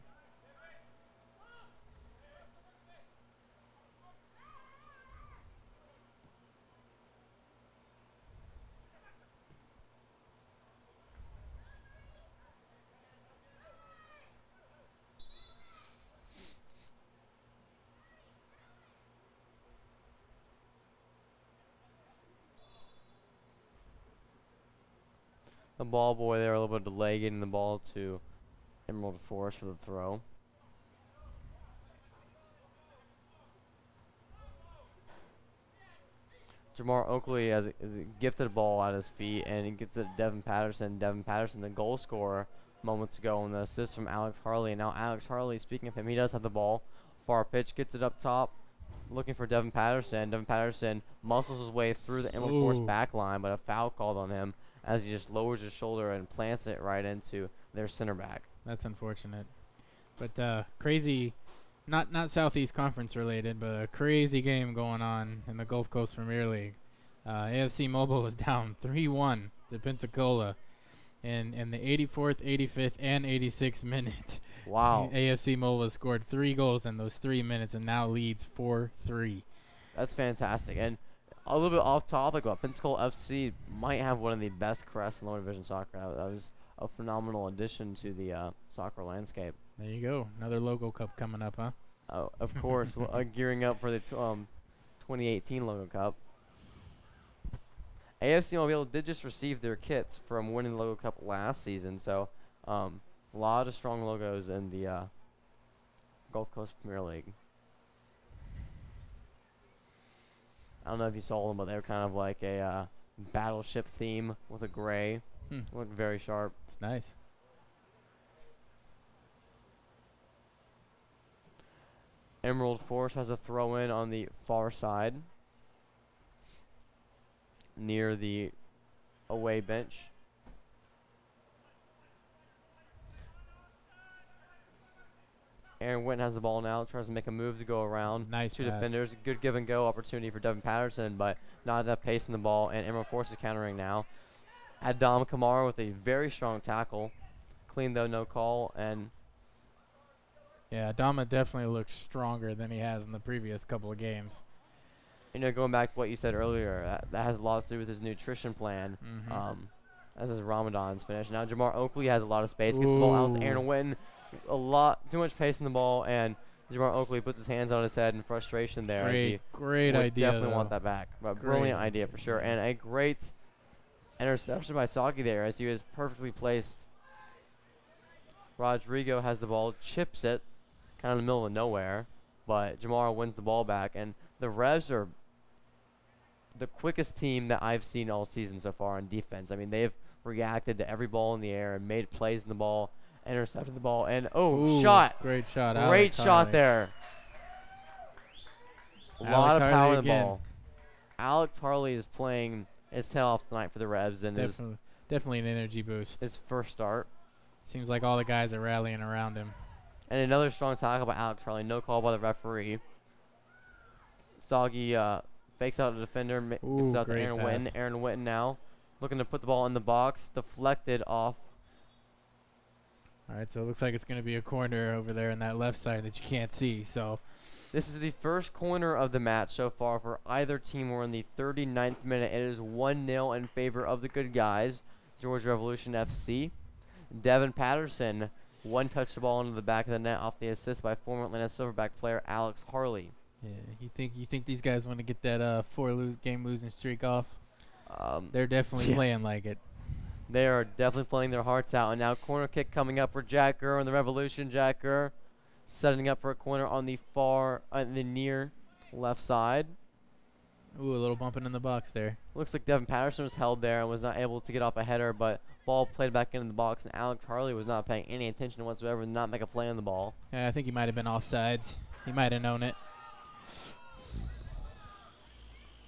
A: The ball boy there, a little bit of delay getting the ball to Emerald Forest for the throw. Jamar Oakley has a gifted ball at his feet, and he gets it to Devin Patterson. Devin Patterson, the goal scorer moments ago, and the assist from Alex Harley. And now Alex Harley, speaking of him, he does have the ball. Far pitch, gets it up top, looking for Devin Patterson. Devin Patterson muscles his way through the Emerald Forest back line, but a foul called on him as he just lowers his shoulder and plants it right into their center back.
B: That's unfortunate. But crazy, not Southeast Conference related, but a crazy game going on in the Gulf Coast Premier League. AFC Mobile was down 3-1 to Pensacola in the 84th, 85th, and 86th minute.
A: Wow.
B: AFC Mobile has scored 3 goals in those 3 minutes and now leads 4-3.
A: That's fantastic. And a little bit off topic, but Pensacola FC might have one of the best crests in lower division soccer. That was a phenomenal addition to the soccer landscape.
B: There you go. Another Logo Cup coming up, huh?
A: Of course, gearing up for the 2018 Logo Cup. AFC Mobile did just receive their kits from winning the Logo Cup last season, so a lot of strong logos in the Gulf Coast Premier League. I don't know if you saw them, but they were kind of like a battleship theme with a gray. Looked very sharp.
B: It's nice.
A: Emerald Force has a throw in on the far side near the away bench. Aaron Witten has the ball now, tries to make a move to go around.
B: Nice
A: two
B: pass.
A: defenders. Good give and go opportunity for Devin Patterson, but not enough pace in the ball, and Emerald Force is countering now. Adam Kamara with a very strong tackle. Clean though, no call, and
B: Yeah, Adama definitely looks stronger than he has in the previous couple of games.
A: you know, going back to what you said earlier, that has a lot to do with his nutrition plan. As his Ramadan's finished. Now Jamar Oakley has a lot of space. Gets the ball out to Aaron Witten. Too much pace in the ball, and Jamar Oakley puts his hands on his head in frustration there.
B: Great idea.
A: Definitely want that back. But brilliant idea for sure, and a great interception by Saki there as he was perfectly placed. Rodrigo has the ball, chips it, kind of in the middle of nowhere, but Jamar wins the ball back, and the Revs are the quickest team that I've seen all season so far on defense. I mean, they've reacted to every ball in the air and made plays in the ball, intercepted the ball, and shot.
B: Great shot.
A: Great shot there. A lot of power in the ball. Alex Harley is playing his tail off tonight for the Revs, and
B: definitely an energy boost.
A: His first start.
B: Seems like all the guys are rallying around him.
A: And another strong tackle by Alex Harley. No call by the referee. Soggy fakes out the defender, gets out to Aaron Witten. Aaron Witten now looking to put the ball in the box, deflected off.
B: All right, so it looks like it's going to be a corner over there on that left side that you can't see. So
A: this is the first corner of the match so far for either team. We're in the 39th minute. It is 1-0 in favor of the good guys, Georgia Revolution FC. Devin Patterson one-touched the ball into the back of the net off the assist by former Atlanta Silverback player Alex Harley.
B: Yeah, you think these guys want to get that game losing streak off? They're definitely playing like it.
A: They are definitely playing their hearts out. And now corner kick coming up for Jack Gurr and the Revolution. Jack Gurr setting up for a corner on the the near left side.
B: Ooh, a little bumping in the box there.
A: Looks like Devin Patterson was held there and was not able to get off a header, but ball played back into the box, and Alex Harley was not paying any attention whatsoever, did not make a play on the ball.
B: Yeah, I think he might have been offsides. He might have known it.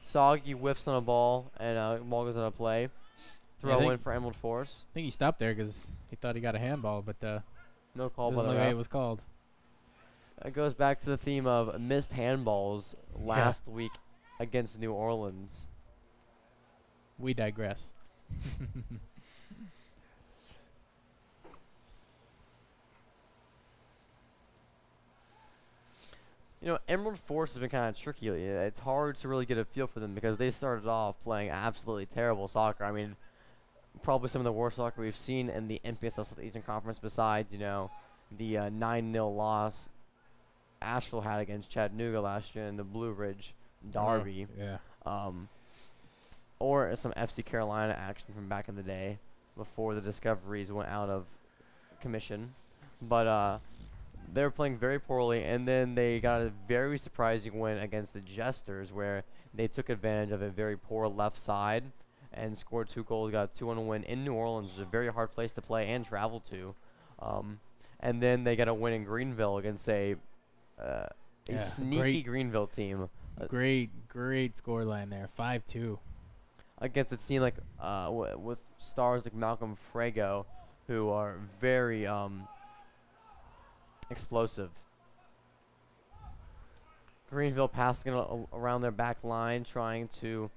A: Soggy whiffs on a ball, and ball goes on a play. Throw in for Emerald Force.
B: I think he stopped there because he thought he got a handball, but
A: no call by
B: the
A: the
B: way
A: ref.
B: it was called.
A: It goes back to the theme of missed handballs last week against New Orleans.
B: We digress.
A: You know, Emerald Force has been kind of tricky. It's hard to really get a feel for them because they started off playing absolutely terrible soccer. I mean, probably some of the worst soccer we've seen in the NPSL Southeastern Conference besides, you know, the 9-0 loss Asheville had against Chattanooga last year in the Blue Ridge Derby. Or some FC Carolina action from back in the day before the Discoveries went out of commission. But they were playing very poorly, and then they got a very surprising win against the Jesters where they took advantage of a very poor left side and scored 2 goals, got a 2-1 win in New Orleans, which is a very hard place to play and travel to. And then they got a win in Greenville against a sneaky Greenville team.
B: Great scoreline there, 5-2.
A: Against a team like with stars like Malcolm Frago, who are very explosive. Greenville passing it around their back line, trying to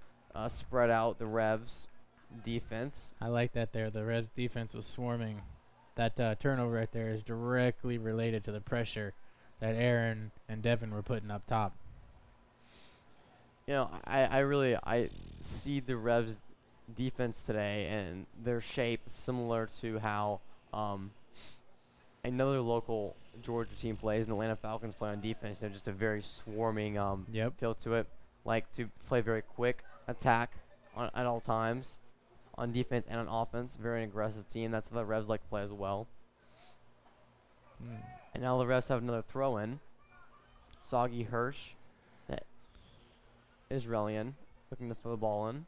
A: spread out the Revs defense.
B: I like that there. The Revs defense was swarming. That turnover right there is directly related to the pressure that Aaron and Devin were putting up top.
A: You know, I see the Revs defense today and their shape similar to how another local Georgia team plays, and the Atlanta Falcons play on defense. They're just a very swarming feel to it. Like to play very quick attack at all times on defense and on offense. Very aggressive team. That's how the Revs like to play as well. And now the Revs have another throw in. Soggy Hirsch, that Israelian, looking to throw the ball in.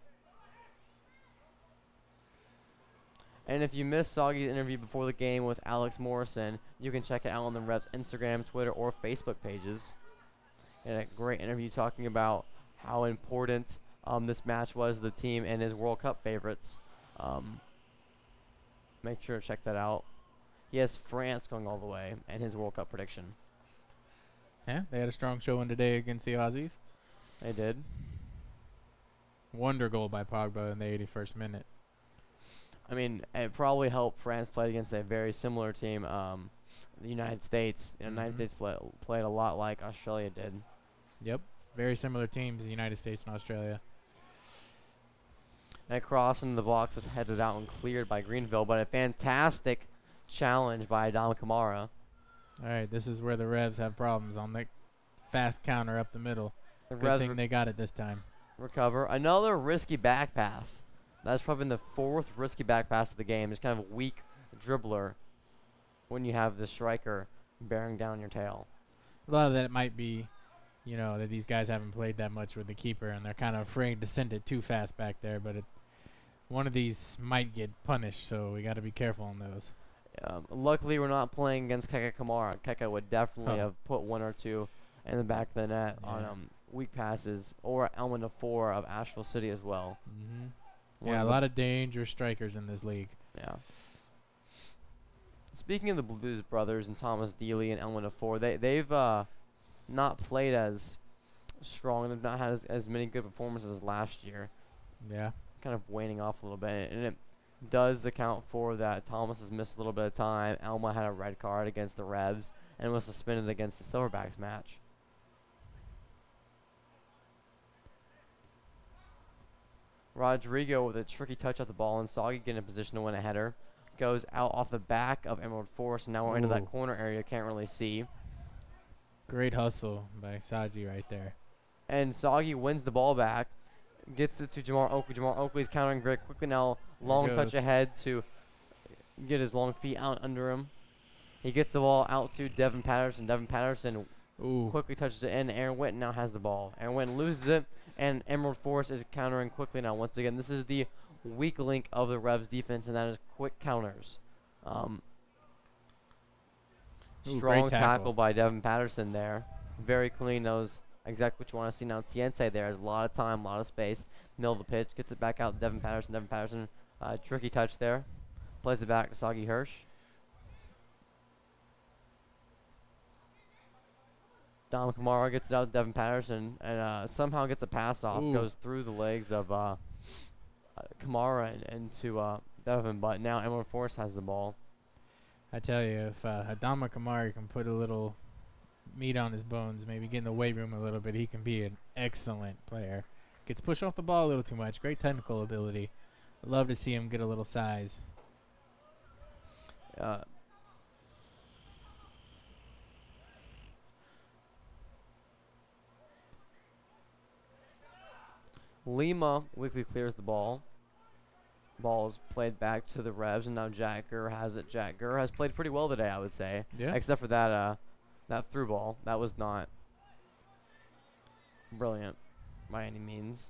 A: And if you missed Soggy's interview before the game with Alex Morrison, you can check it out on the Revs Instagram, Twitter, or Facebook pages. in a great interview talking about how important this match was to the team and his World Cup favorites. Make sure to check that out. He has France going all the way and his World Cup prediction.
B: Yeah, they had a strong showing today against the Aussies.
A: They did.
B: Wonder goal by Pogba in the 81st minute.
A: I mean, it probably helped France play against a very similar team, the United States. The United States played a lot like Australia did.
B: Yep, very similar teams, the United States and Australia.
A: That cross into the box is headed out and cleared by Greenville, but a fantastic challenge by Adam Kamara.
B: All right, this is where the Revs have problems on the fast counter up the middle.
A: The
B: Good
A: Revs
B: thing they got it this time.
A: recover. Another risky back pass. That's probably been the fourth risky back pass of the game. It's kind of a weak dribbler when you have the striker bearing down your tail.
B: A lot of that might be, you know, that these guys haven't played that much with the keeper, and they're kind of afraid to send it too fast back there. But one of these might get punished, so we got to be careful on those.
A: Luckily, we're not playing against Keke Kamara. Keke would definitely have put one or two in the back of the net on weak passes, or Elman to 4 of Asheville City as well.
B: Yeah, a lot of dangerous strikers in this league.
A: Yeah. Speaking of the Blues brothers and Thomas Dealey and Elman to 4, they've not played as strong. They've not had as many good performances as last year.
B: Yeah.
A: Kind of waning off a little bit, and it does account for that Thomas has missed a little bit of time. Elma had a red card against the Revs and was suspended against the Silverbacks match. Rodrigo with a tricky touch at the ball, and Soggy getting in a position to win a header. Goes out off the back of Emerald Forest, and now we're into that corner area. Can't really see.
B: Great hustle by Saji right there.
A: And Soggy wins the ball back. Gets it to Jamar Oakley. Jamar Oakley's countering very quickly now. Long touch ahead to get his long feet out under him. He gets the ball out to Devin Patterson. Devin Patterson quickly touches it in. Aaron Witten now has the ball. Aaron Witten loses it, and Emerald Forest is countering quickly now. Once again, this is the weak link of the Revs defense, and that is quick counters. Strong tackle by Devin Patterson there. Very clean. Knows exactly what you want to see now. Ciense there has a lot of time, a lot of space. Middle of the pitch. Gets it back out. Devin Patterson. Devin Patterson. Tricky touch there. Plays it back to Soggy Hirsch. Dom Kamara gets it out to Devin Patterson and somehow gets a pass off. Goes through the legs of Kamara and to Devin, but now Emerald Forest has the ball.
B: I tell you, if Adama Kamara can put a little meat on his bones, maybe get in the weight room a little bit, he can be an excellent player. Gets pushed off the ball a little too much. Great technical ability. I'd love to see him get a little size.
A: Lima weakly clears the ball. Ball is played back to the Revs, and now Jack Gurr has it. Jack Gurr has played pretty well today, I would say.
B: Yeah.
A: Except for that that through ball. That was not brilliant by any means.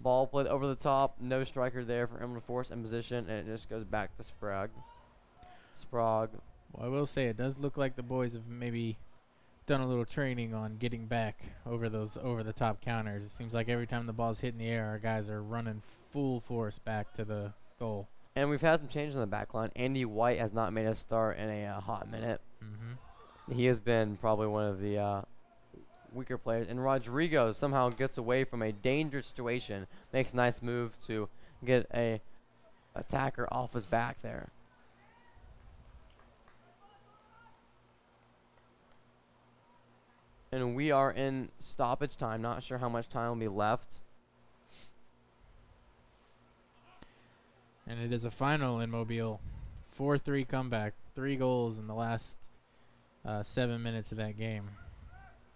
A: Ball played over the top. No striker there for Emerald Force in position, and it just goes back to Sprague. Sprague.
B: Well, I will say it does look like the boys have maybe done a little training on getting back over those over-the-top counters. It seems like every time the ball's hitting the air, our guys are running full force back to the goal.
A: And we've had some changes in the back line. Andy White has not made a start in a hot minute. He has been probably one of the weaker players. And Rodrigo somehow gets away from a dangerous situation. Makes a nice move to get a attacker off his back there. And we are in stoppage time. Not sure how much time will be left.
B: And it is a final in Mobile. 4-3 comeback. 3 goals in the last 7 minutes of that game.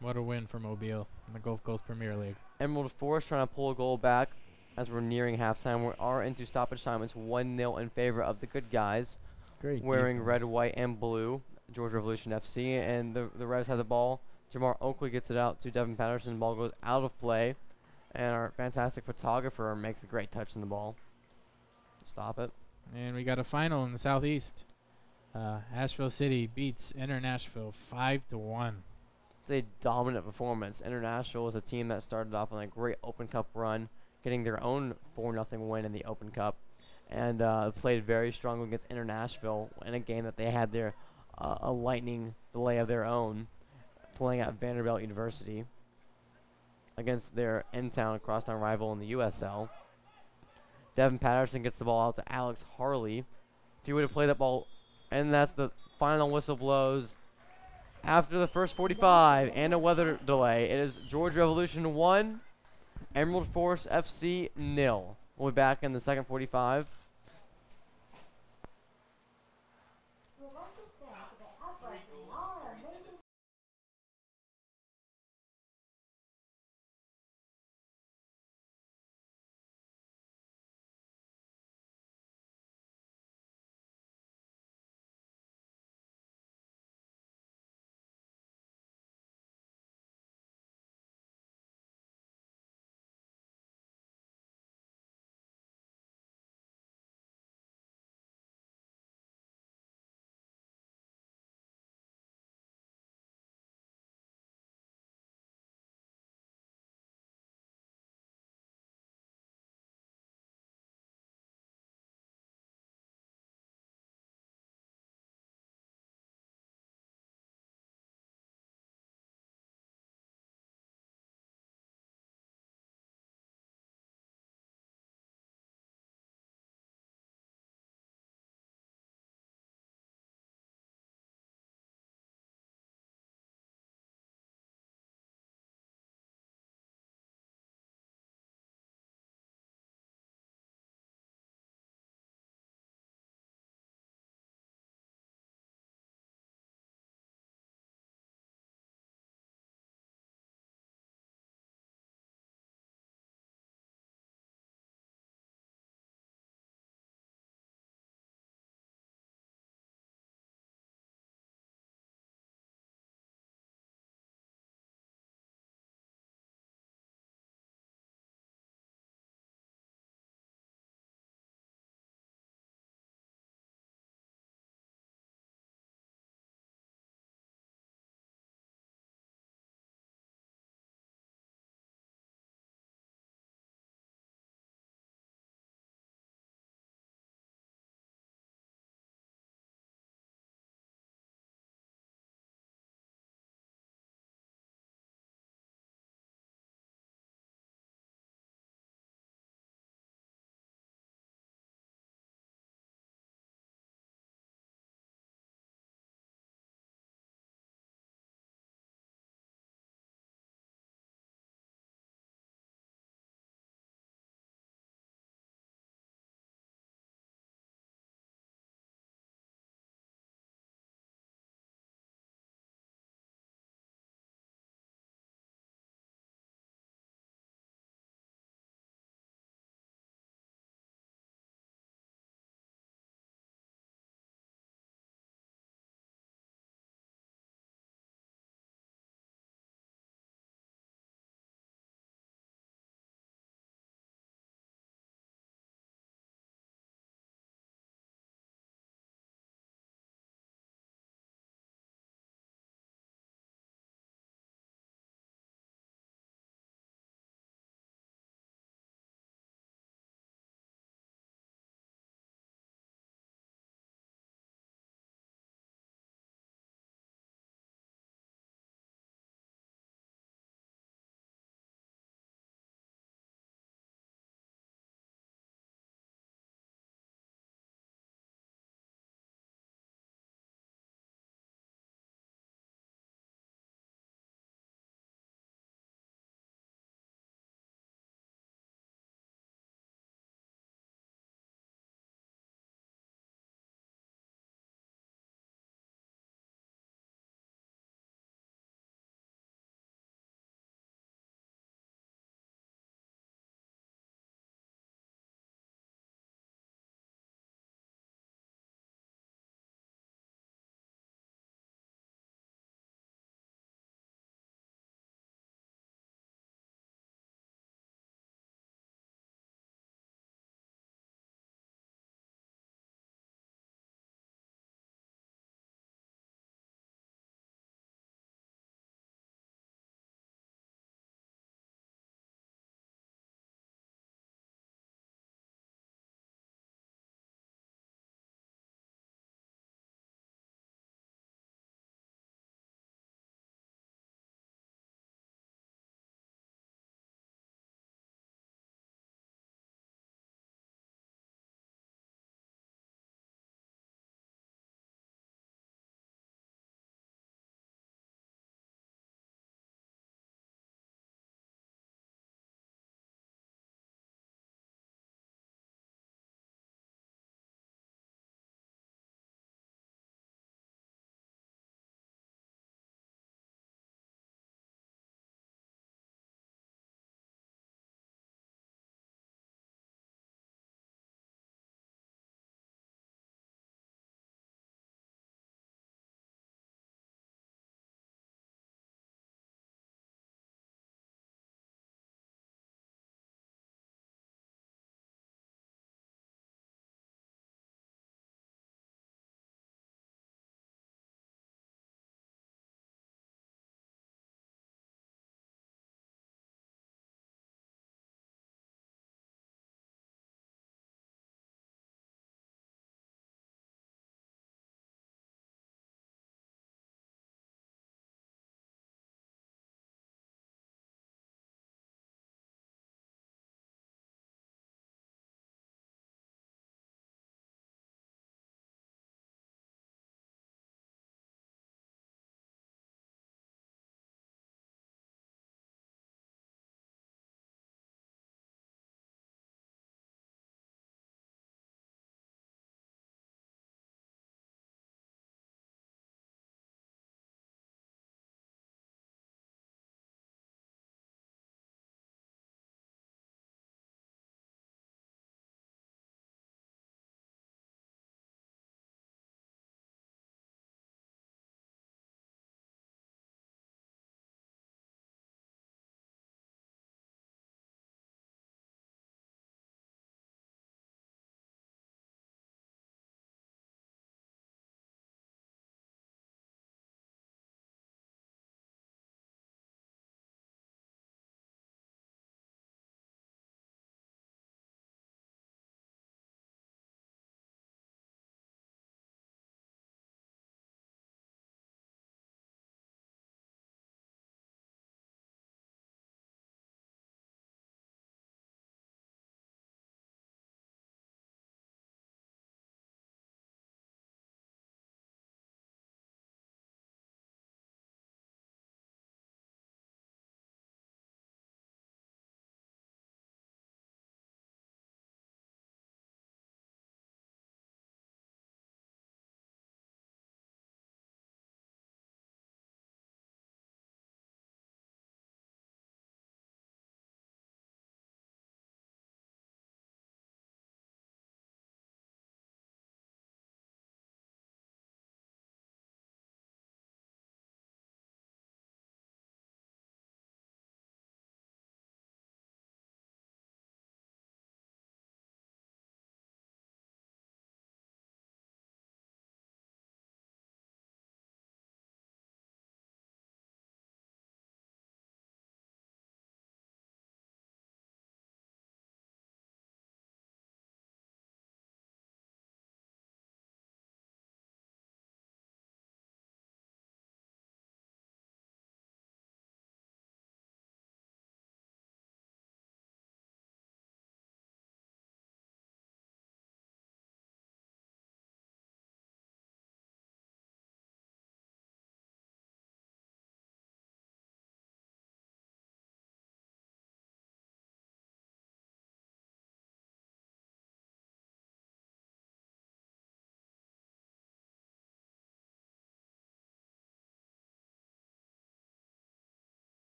B: What a win for Mobile in the Gulf Coast Premier League.
A: Emerald Forest trying to pull a goal back as we're nearing halftime. We are into stoppage time. It's 1-0 in favor of the good guys.
B: Great
A: wearing
B: defense.
A: red, white, and blue. Georgia Revolution FC. And the Revs have the ball. Jamar Oakley gets it out to Devin Patterson. Ball goes out of play. And our fantastic photographer makes a great touch on the ball. Stop it.
B: And we got a final in the Southeast. Asheville City beats Inter Nashville 5-1.
A: It's a dominant performance. International is a team that started off on a great Open Cup run, getting their own 4-0 win in the Open Cup, and played very strongly against International in a game that they had their a lightning delay of their own, playing at Vanderbilt University against their in-town crosstown rival in the USL. Devin Patterson gets the ball out to Alex Harley. If he would have played that ball, and that's the final whistle blows after the first 45 and a weather delay. It is Georgia Revolution 1, Emerald Force FC 0. We'll be back in the second 45.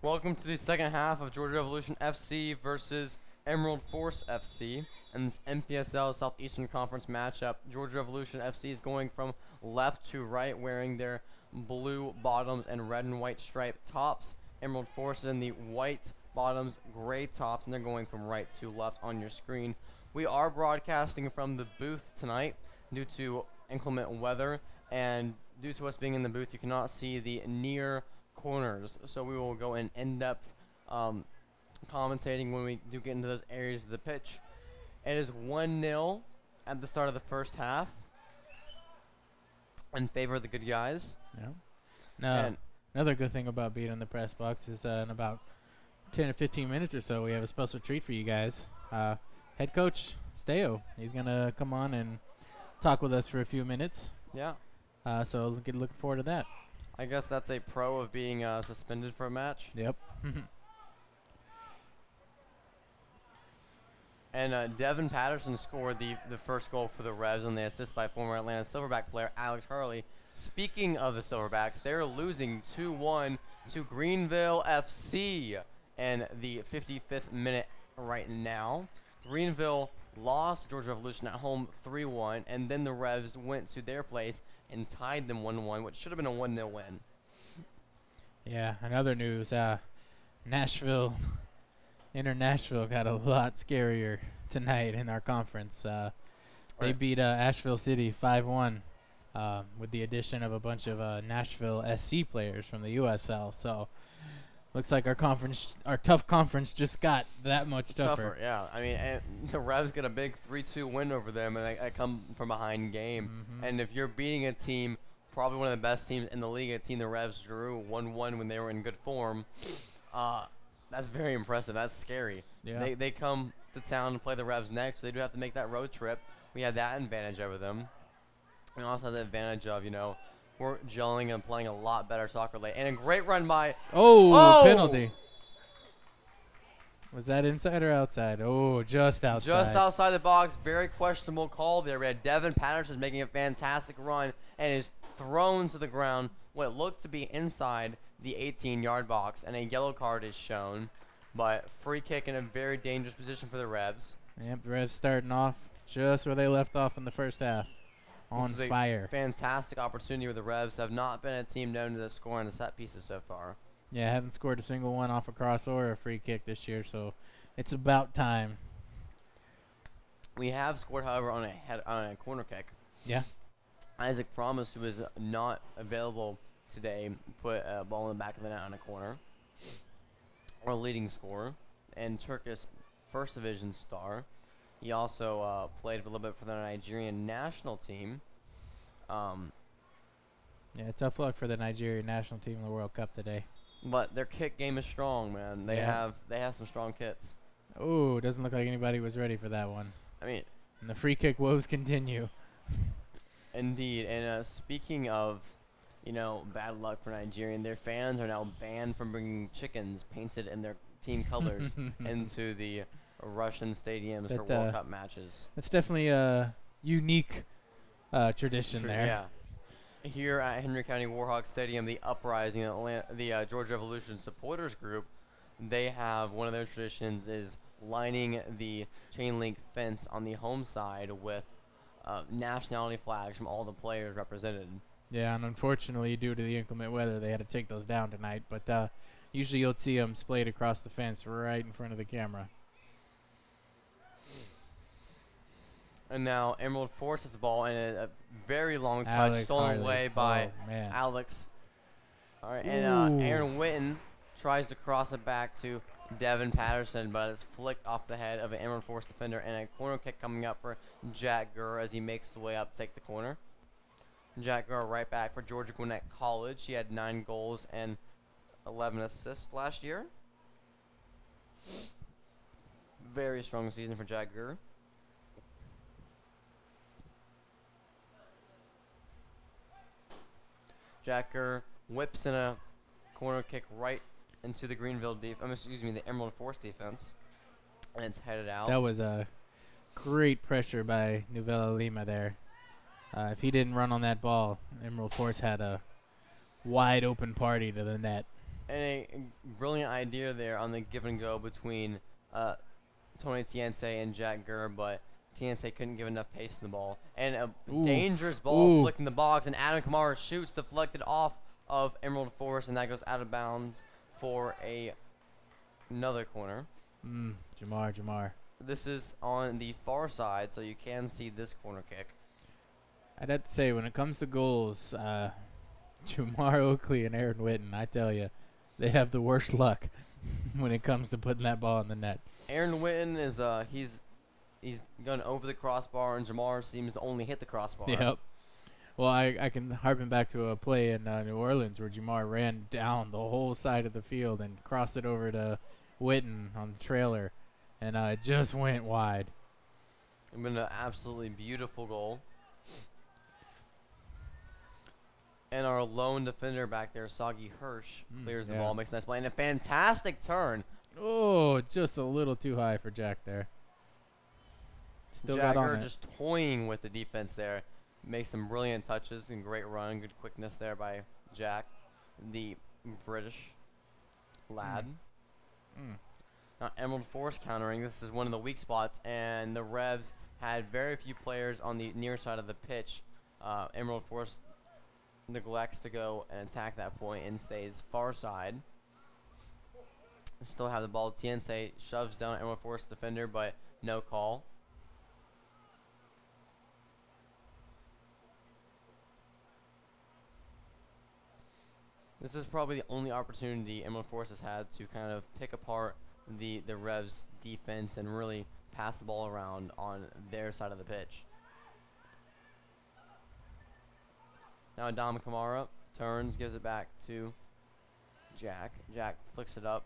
A: Welcome to the second half of Georgia Revolution FC versus Emerald Force FC in this MPSL Southeastern Conference matchup. Georgia Revolution FC is going from left to right, wearing their blue bottoms and red and white striped tops. Emerald Force in the white bottoms, gray tops, and they're going from right to left on your screen. We are broadcasting from the booth tonight due to inclement weather, and due to us being in the booth, you cannot see the near corners, so we will go in depth commentating when we do get into those areas of the pitch. It is 1-0 at the start of the first half in favor of the good guys.
B: Yeah. Now, another good thing about being in the press box is in about 10 or 15 minutes or so, we have a special treat for you guys. Head coach Steo, he's going to come on and talk with us for a few minutes.
A: Yeah.
B: So looking forward to that.
A: I guess that's a pro of being suspended for a match.
B: Yep.
A: And Devin Patterson scored the first goal for the Revs on the assist by former Atlanta Silverback player Alex Hurley. Speaking of the Silverbacks, they're losing 2-1 to Greenville FC in the 55th minute right now. Greenville lost Georgia Revolution at home 3-1, and then the Revs went to their place and tied them 1-1, which should have been a 1-0 win.
B: Yeah, in other news, Nashville got a lot scarier tonight in our conference. They beat Asheville City 5-1 with the addition of a bunch of Nashville SC players from the USL. So looks like our tough conference just got that much tougher.
A: Yeah. I mean, and the Revs get a big 3-2 win over them, and I come from behind game. And if you're beating a team, probably one of the best teams in the league, a team the Revs drew 1-1 when they were in good form, that's very impressive. That's scary.
B: Yeah.
A: They come to town to play the Revs next, so they do have to make that road trip. We have that advantage over them. We also have the advantage of, we're gelling and playing a lot better soccer late. And a great run by...
B: Oh, penalty. Was that inside or outside? Oh, just outside.
A: Just outside the box. Very questionable call there. We had Devin Patterson making a fantastic run and is thrown to the ground. What looked to be inside the 18-yard box, and a yellow card is shown. But free kick in a very dangerous position for the Revs.
B: Yep, the Revs starting off just where they left off in the first half. On fire.
A: Fantastic opportunity where the Revs have not been a team known to score on the set pieces so far.
B: Yeah, haven't scored a single one off a cross or a free kick this year, so it's about time.
A: We have scored, however, on a corner kick.
B: Yeah.
A: Isaac Promise, who is not available today, put a ball in the back of the net on a corner. Our leading scorer and Turkish First Division star. He also played a little bit for the Nigerian national team.
B: Yeah, tough luck for the Nigerian national team in the World Cup today.
A: But their kick game is strong, man. They have some strong kits.
B: Oh, doesn't look like anybody was ready for that one.
A: I mean,
B: and the free kick woes continue.
A: Indeed. And speaking of, bad luck for Nigerian, their fans are now banned from bringing chickens painted in their team colors into the Russian stadiums for World Cup matches.
B: That's definitely a unique tradition there.
A: Yeah. Here at Henry County Warhawk Stadium, the Uprising, the Georgia Revolution supporters group, they have one of their traditions is lining the chain link fence on the home side with nationality flags from all the players represented.
B: Yeah, and unfortunately, due to the inclement weather, they had to take those down tonight. But usually you'll see them splayed across the fence right in front of the camera.
A: And now Emerald forces the ball, and a very long touch stolen away by Alex. All right, and Aaron Witten tries to cross it back to Devin Patterson, but it's flicked off the head of an Emerald Force defender, and a corner kick coming up for Jack Gurr as he makes his way up to take the corner. Jack Gurr right back for Georgia Gwinnett College. He had 9 goals and 11 assists last year. Very strong season for Jack Gurr. Jack Gurr whips in a corner kick right into the the Emerald Force defense, and it's headed out.
B: That was a great pressure by Novella Lima there. If he didn't run on that ball, Emerald Force had a wide open party to the net.
A: And a brilliant idea there on the give and go between Tony Tiense and Jack Gurr, but Tiense couldn't give enough pace to the ball. And a dangerous ball flicking the box, and Adam Kamara shoots, deflected off of Emerald Forest, and that goes out of bounds for another corner.
B: Jamar.
A: This is on the far side, so you can see this corner kick.
B: I'd have to say, when it comes to goals, Jamar Oakley and Aaron Witten, I tell you, they have the worst luck when it comes to putting that ball in the net.
A: Aaron Witten is he's gone over the crossbar, and Jamar seems to only hit the crossbar.
B: Yep. Well, I can harken back to a play in New Orleans where Jamar ran down the whole side of the field and crossed it over to Witten on the trailer, and it just went wide.
A: It's been an absolutely beautiful goal. And our lone defender back there, Sagi Hirsch, clears the ball, makes a nice play, and a fantastic turn.
B: Oh, just a little too high for Jack there. Still got on it.
A: Just toying with the defense there. Makes some brilliant touches and great run, good quickness there by Jack, the British lad. Now Emerald Forest countering. This is one of the weak spots, and the Revs had very few players on the near side of the pitch. Emerald Forest neglects to go and attack that point and stays far side. Still have the ball. Tiense shoves down Emerald Forest defender, but no call. This is probably the only opportunity Emerald Forest has had to kind of pick apart the Revs defense and really pass the ball around on their side of the pitch. Now Adam Kamara turns, gives it back to Jack. Jack flicks it up.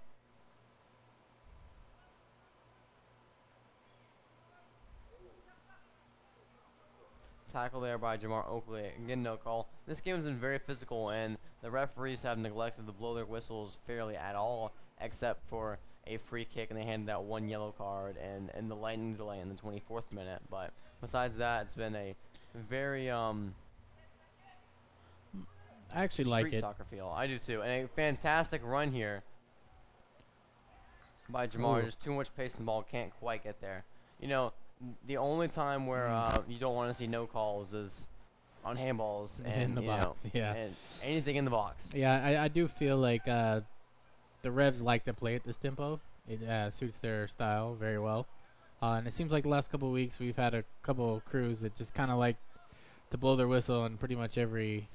A: Tackle there by Jamar Oakley. Again, no call. This game has been very physical, and the referees have neglected to blow their whistles fairly at all, except for a free kick, and they handed out one yellow card and the lightning delay in the 24th minute. But besides that, it's been a very
B: I actually like it.
A: Street soccer feel. I do too. And a fantastic run here by Jamar. Just too much pace in the ball. Can't quite get there. You know, the only time where you don't want to see no calls is on handballs and
B: in the box.
A: and anything in the box.
B: Yeah, I do feel like the Revs like to play at this tempo. It suits their style very well. And it seems like the last couple of weeks we've had a couple of crews that just kind of like to blow their whistle on pretty much every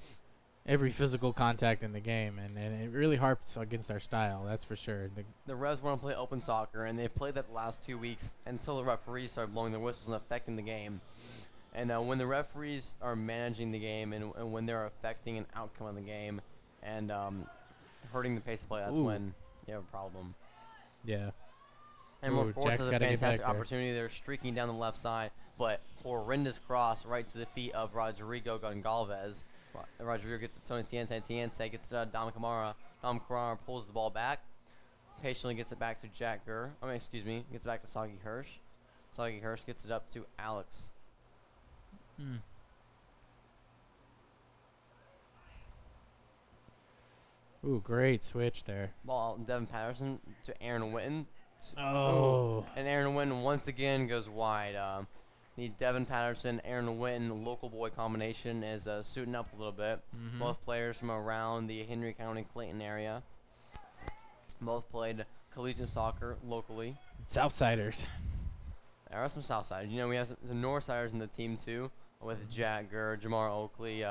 B: physical contact in the game, and it really harps against our style, that's for sure.
A: The Revs want to play open soccer, and they've played that the last 2 weeks until the referees start blowing their whistles and affecting the game. And when the referees are managing the game and when they're affecting an outcome of the game and hurting the pace of play, that's when you have a problem.
B: Yeah.
A: Emerald Forest has a fantastic opportunity. They're streaking down the left side, but horrendous cross right to the feet of Rodrigo Gonçalves. Rodrigo gets to Tony Tiense. Tiense gets to Dom Kamara. Dom Kamara pulls the ball back. Patiently gets it back to Jack Gurr. Gets it back to Sagi Hirsch. Sagi Hirsch gets it up to Alex.
B: Ooh, great switch there.
A: Ball Devin Patterson to Aaron Witten. And Aaron Witten once again goes wide. The Devin Patterson, Aaron Witten local boy combination is suiting up a little bit. Both players from around the Henry County, Clayton area. Both played collegiate soccer locally.
B: Southsiders.
A: There are some Southsiders. You know, we have some Northsiders in the team too, with Jack Gurr, Jamar Oakley,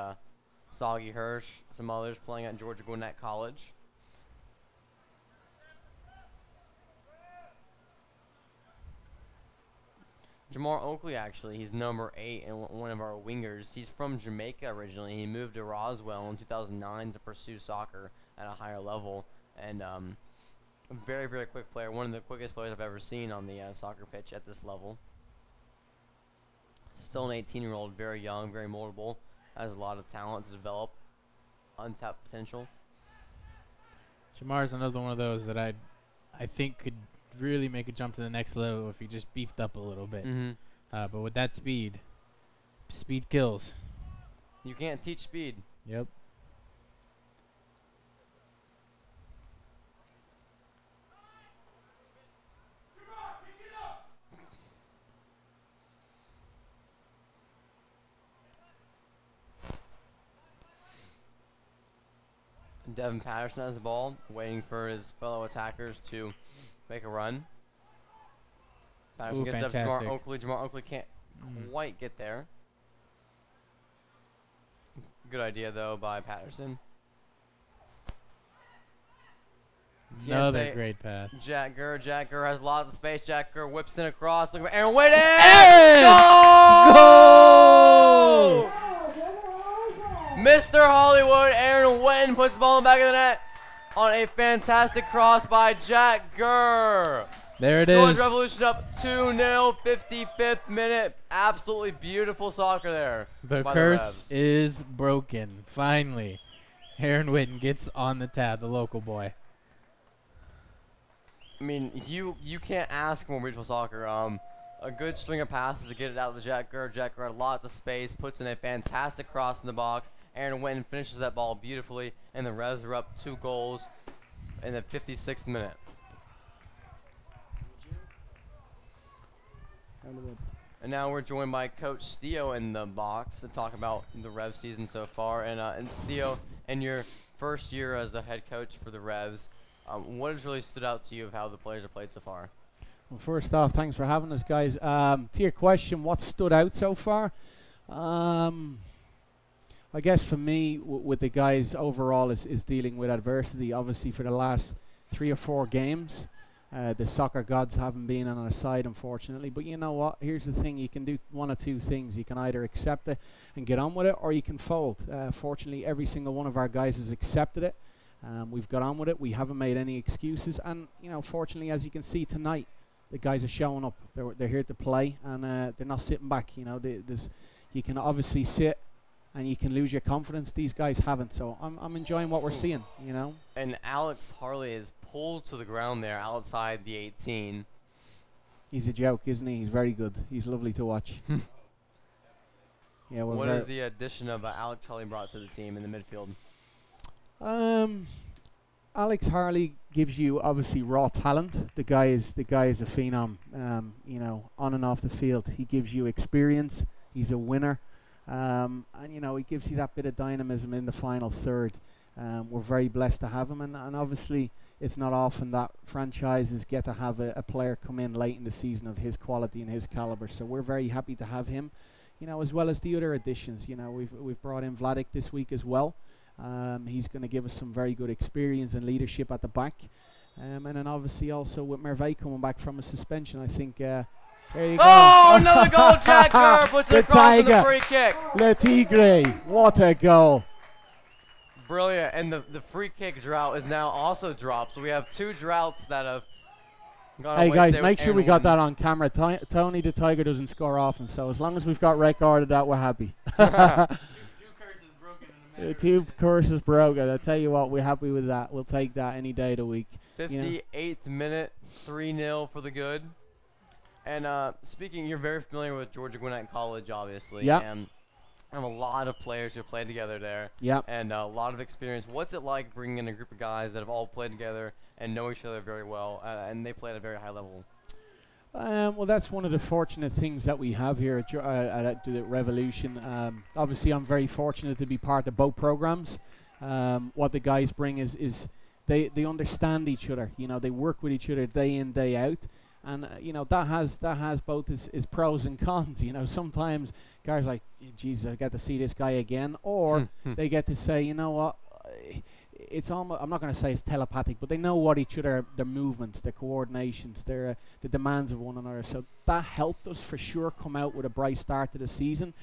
A: Sagi Hirsch, some others playing at Georgia Gwinnett College. Jamar Oakley, actually, he's number 8 and one of our wingers. He's from Jamaica originally. He moved to Roswell in 2009 to pursue soccer at a higher level. And a very, very quick player. One of the quickest players I've ever seen on the soccer pitch at this level. Still an 18-year-old, very young, very moldable. Has a lot of talent to develop. Untapped potential.
B: Jamar's another one of those that I think could really make a jump to the next level if he just beefed up a little bit. But with that speed kills.
A: You can't teach speed.
B: Yep.
A: Devin Patterson has the ball, waiting for his fellow attackers to make a run. Patterson
B: Ooh,
A: gets up to
B: fantastic.
A: Jamar Oakley. Jamar Oakley can't quite get there. Good idea, though, by Patterson.
B: Another great pass.
A: Jack Gurr has lots of space. Jack Gurr whips in across. Looking for Aaron Whitten.
B: Goal!
A: Mr. Hollywood, Aaron Whitten puts the ball in the back of the net on a fantastic cross by Jack Gurr.
B: There it
A: Georgia
B: is.
A: Revolution up 2-0, 55th minute. Absolutely beautiful soccer there.
B: The
A: by
B: curse
A: Revs.
B: is broken. Finally, Aaron Whitten gets on the tab, the local boy.
A: I mean, you can't ask for more beautiful soccer. A good string of passes to get it out of the Jack Gurr. Jack Gurr had lots of space, puts in a fantastic cross in the box. Aaron Whitten finishes that ball beautifully, and the Revs are up 2 goals in the 56th minute. And now we're joined by Coach Stio in the box to talk about the Revs season so far. And Stio, in your first year as the head coach for the Revs, what has really stood out to you of how the players have played so far?
C: Well, first off, thanks for having us, guys. To your question, what stood out so far? I guess for me, with the guys overall, is dealing with adversity. Obviously, for the last 3 or 4 games, the soccer gods haven't been on our side, unfortunately. But you know what? Here's the thing. You can do one of 2 things. You can either accept it and get on with it, or you can fold. Fortunately, every single one of our guys has accepted it. We've got on with it. We haven't made any excuses. And, you know, fortunately, as you can see tonight, the guys are showing up. They're here to play, and they're not sitting back. You know, you can obviously sit and you can lose your confidence. These guys haven't, so I'm enjoying what we're seeing, you know.
A: And Alex Harley is pulled to the ground there outside the 18.
C: He's a joke, isn't he? He's very good. He's lovely to watch. Yeah.
A: What is the addition of Alex Harley brought to the team in the midfield?
C: Alex Harley gives you obviously raw talent. The guy is a phenom. You know, on and off the field, he gives you experience. He's a winner. And you know, he gives you that bit of dynamism in the final third. We're very blessed to have him, and obviously it's not often that franchises get to have a player come in late in the season of his quality and his caliber. So we're very happy to have him, you know, as well as the other additions. You know, we've brought in Vladik this week as well. He's going to give us some very good experience and leadership at the back. And then obviously also with Merveille coming back from a suspension, I think there you go.
A: Oh, another goal. Jack Gurr puts it across with the free kick.
C: Le Tigre, what a goal.
A: Brilliant. And the free kick drought is now also dropped. So we have 2 droughts that have gone away.
C: Hey guys, make sure we got that on camera. Tony the Tiger doesn't score often, so as long as we've got record of that, we're happy.
B: 2 curses broken in a matter
C: 2 curses broken. I tell you what, we're happy with that. We'll take that any day of the week.
A: 58th minute, 3-0 for the good. And speaking, you're very familiar with Georgia Gwinnett College, obviously.
C: Yeah.
A: And a lot of players who played together there.
C: Yeah.
A: And a lot of experience. What's it like bringing in a group of guys that have all played together and know each other very well, and they play at a very high level?
C: Well, that's one of the fortunate things that we have here at the Revolution. Obviously, I'm very fortunate to be part of both programs. What the guys bring is they understand each other. You know, they work with each other day in, day out. And you know, that has both its pros and cons. You know, sometimes guys are like, geez, I get to see this guy again, or they get to say, you know what, it's almost, I'm not going to say it's telepathic, but they know what each other, their movements, their coordinations, the demands of one another. So that helped us for sure come out with a bright start to the season.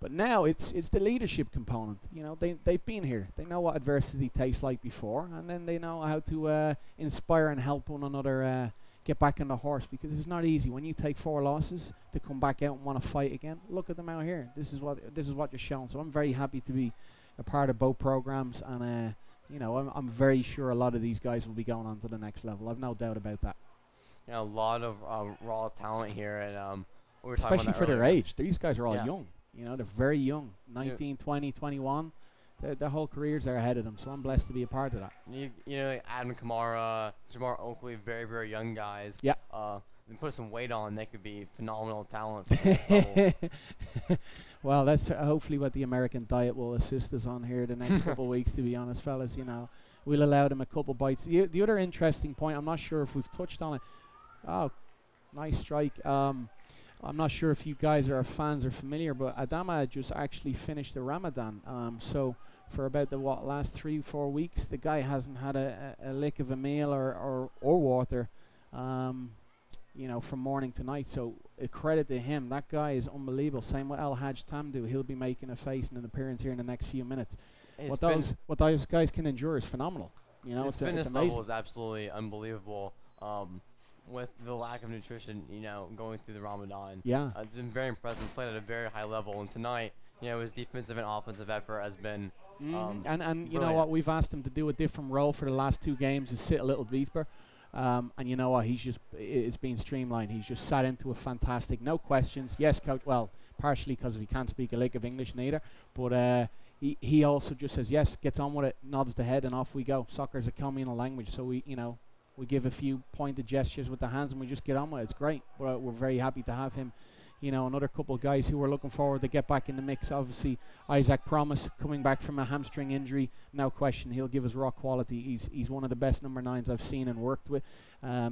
C: But now it's the leadership component. You know, they've been here. They know what adversity tastes like before, and then they know how to inspire and help one another get back on the horse, because it's not easy when you take 4 losses to come back out and want to fight again. Look at them out here. This is what you're showing. So I'm very happy to be a part of both programs, and you know, I'm very sure a lot of these guys will be going on to the next level. I've no doubt about that.
A: You know, a lot of raw talent here, and we were talking
C: especially
A: about
C: for
A: that
C: their
A: earlier.
C: age. These guys are all
A: Yeah.
C: young. You know, they're very young. 19, 20, 21. Their whole careers are ahead of them, so I'm blessed to be a part of that.
A: You know, Adam Kamara, Jamar Oakley, very, very young guys.
C: Yeah.
A: And put some weight on, they could be phenomenal talents at this level.
C: Well, that's hopefully what the American diet will assist us on here the next couple of weeks, to be honest, fellas. You know, we'll allow them a couple bites. The other interesting point, I'm not sure if we've touched on it. Oh, nice strike. I'm not sure if you guys are fans or familiar, but Adama just actually finished the Ramadan. So for about the last 3-4 weeks, the guy hasn't had a lick of a meal or water, from morning to night. So a credit to him. That guy is unbelievable. Same with El Haj Tamdu. He'll be making a face and an appearance here in the next few minutes. What those guys can endure is phenomenal.
A: His fitness level is absolutely unbelievable. With the lack of nutrition, going through the Ramadan.
C: Yeah.
A: It's been very impressive. He's played at a very high level. And tonight, his defensive and offensive effort has been
C: and you know what? We've asked him to do a different role for the last 2 games, is sit a little deeper. And you know what? It's been streamlined. He's just sat into a fantastic, no questions. Yes, coach. Well, partially because he can't speak a lick of English neither. But he also just says yes, gets on with it, nods the head, and off we go. Soccer is a communal language, so we give a few pointed gestures with the hands and we just get on with it. It's great. We're very happy to have him. Another couple of guys who we're looking forward to get back in the mix. Obviously, Isaac Promise coming back from a hamstring injury. No question, he'll give us raw quality. He's one of the best number 9s I've seen and worked with.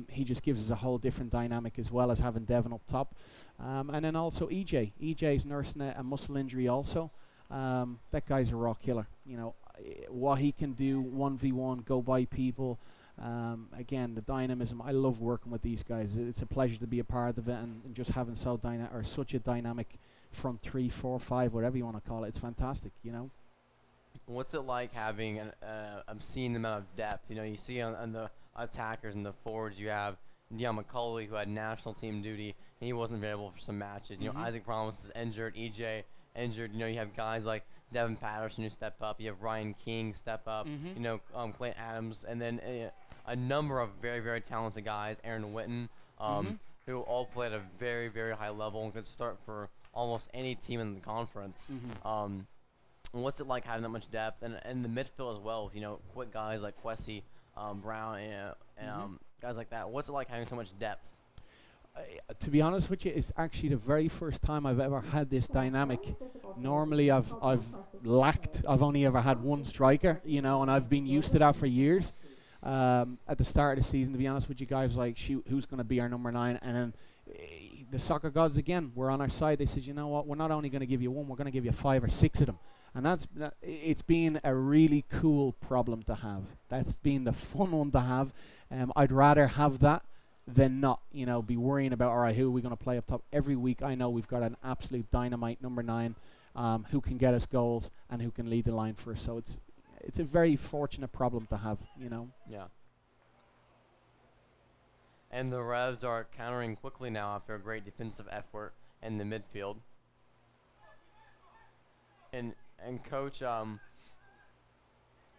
C: He just gives us a whole different dynamic, as well as having Devon up top. And then also EJ. EJ's nursing a muscle injury also. That guy's a raw killer. What he can do 1v1, go by people. Again, the dynamism. I love working with these guys. It's a pleasure to be a part of it, and just having such a dynamic front 3, 4, 5, whatever you want to call it. It's fantastic.
A: What's it like having an obscene amount of depth? You see on the attackers and the forwards, you have Dion McCulley, who had national team duty, and he wasn't available for some matches. Isaac Promise is injured, EJ injured. You have guys like Devin Patterson who step up. You have Ryan King step up. Clayton Adams, and then a number of very, very talented guys. Aaron Witten, who all play at a very, very high level and could start for almost any team in the conference. What's it like having that much depth, and the midfield as well? With, quick guys like Kwesi, Brown, and guys like that. What's it like having so much depth?
C: To be honest with you, it's actually the very first time I've ever had this dynamic. Normally, I've lacked. I've only ever had one striker, and I've been used to that for years. At the start of the season, to be honest with you guys, like, shoot, who's going to be our number 9? And then the soccer gods again were on our side. They said, you know what? We're not only going to give you one, we're going to give you 5 or 6 of them. And it's been a really cool problem to have. That's been the fun one to have. I'd rather have that than not, be worrying about, all right, who are we going to play up top? Every week I know we've got an absolute dynamite number 9 who can get us goals and who can lead the line for us. So it's a very fortunate problem to have,
A: Yeah. And the Revs are countering quickly now after a great defensive effort in the midfield. And Coach,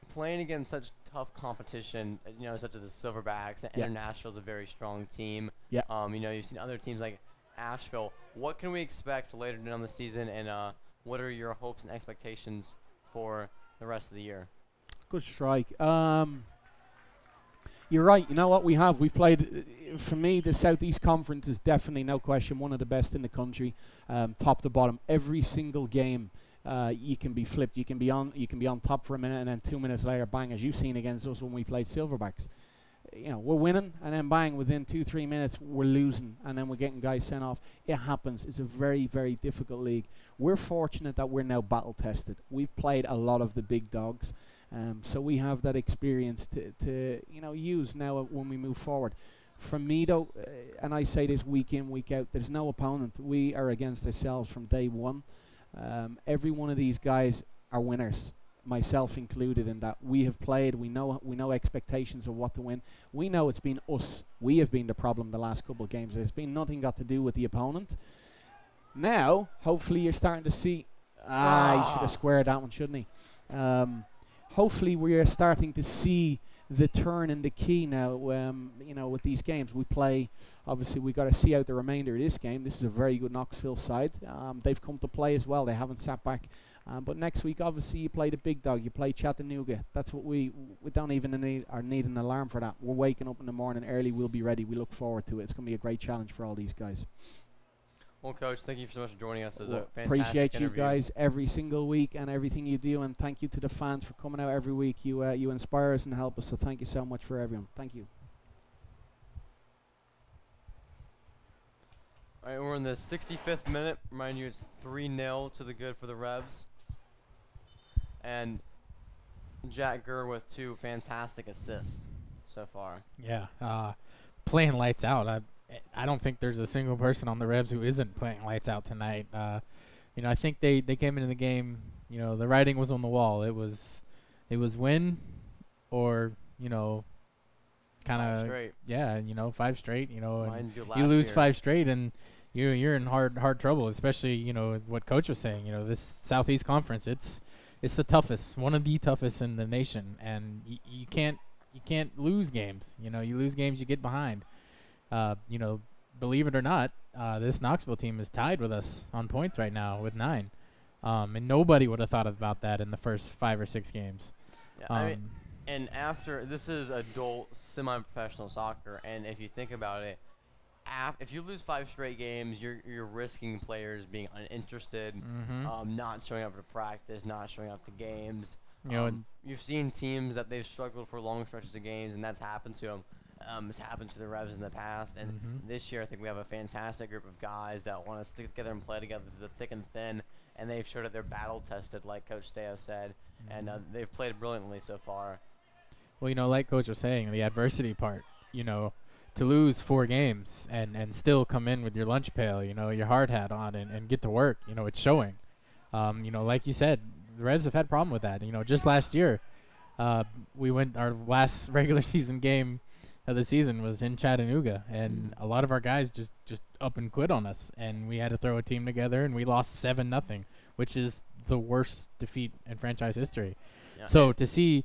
A: playing against such tough competition, such as the Silverbacks, and International is a very strong team.
C: Yeah.
A: You've seen other teams like Asheville. What can we expect later down the season, and what are your hopes and expectations for the rest of the year?
C: Good strike. You're right. You know what we've played. For me, the Southeast Conference is definitely, no question, one of the best in the country, top to bottom. Every single game. You can be flipped. You can be on top for a minute, and then 2 minutes later, bang! As you've seen against us when we played Silverbacks, we're winning, and then bang! Within 2-3 minutes, we're losing, and then we're getting guys sent off. It happens. It's a very, very difficult league. We're fortunate that we're now battle tested. We've played a lot of the big dogs, so we have that experience to use now when we move forward. For me, though, and I say this week in, week out, there's no opponent. We are against ourselves from day one. Every one of these guys are winners, myself included in that. We have played, we know expectations of what to win. We know it's been us. We have been the problem the last couple of games. It's been nothing got to do with the opponent. Now, hopefully you're starting to see, he should have squared that one, shouldn't he? Hopefully we are starting to see the turn in the key now. With these games we play, obviously we got to see out the remainder of this game. This is a very good Knoxville side. They've come to play as well. They haven't sat back. But next week, obviously, you play the big dog. You play Chattanooga. That's what we don't even need an alarm for that. We're waking up in the morning early. We'll be ready. We look forward to it. It's going to be a great challenge for all these guys.
A: Well, Coach, thank you so much for joining us. It was a fantastic
C: Appreciate you
A: interview.
C: guys every single week and everything you do, and thank you to the fans for coming out every week. You inspire us and help us, so thank you so much for everyone. Thank you.
A: All right, we're in the 65th minute. Remind you, it's 3-0 to the good for the Revs. And Jack Gurr with 2 fantastic assists so far.
B: Yeah, playing lights out. I don't think there's a single person on the Revs who isn't playing lights out tonight. I think they came into the game. The writing was on the wall. It was win or kind
A: 5
B: of
A: straight.
B: yeah. 5 straight. And
A: Mine do
B: you
A: last
B: lose
A: year.
B: 5 straight and you're in hard trouble. Especially what Coach was saying. This Southeast Conference. It's the toughest, one of the toughest in the nation, and you can't lose games. You lose games, you get behind. Believe it or not, this Knoxville team is tied with us on points right now with 9. And nobody would have thought about that in the first 5 or 6 games.
A: Yeah, I mean, and after this is adult semi-professional soccer, and if you think about it, if you lose 5 straight games, you're risking players being uninterested, not showing up to practice, not showing up to games. You've seen teams that they've struggled for long stretches of games, and that's happened to them. It's happened to the Revs in the past, and this year I think we have a fantastic group of guys that want to stick together and play together through the thick and thin, and they've showed that they're battle-tested, like Coach Steo said, and they've played brilliantly so far.
B: Well, like Coach was saying, the adversity part, to lose 4 games and still come in with your lunch pail, your hard hat on and get to work, it's showing. Like you said, the Revs have had a problem with that. Just last year, we went our last regular season game of the season was in Chattanooga, and a lot of our guys just up and quit on us, and we had to throw a team together, and we lost 7-0, which is the worst defeat in franchise history.
A: Yeah.
B: So to see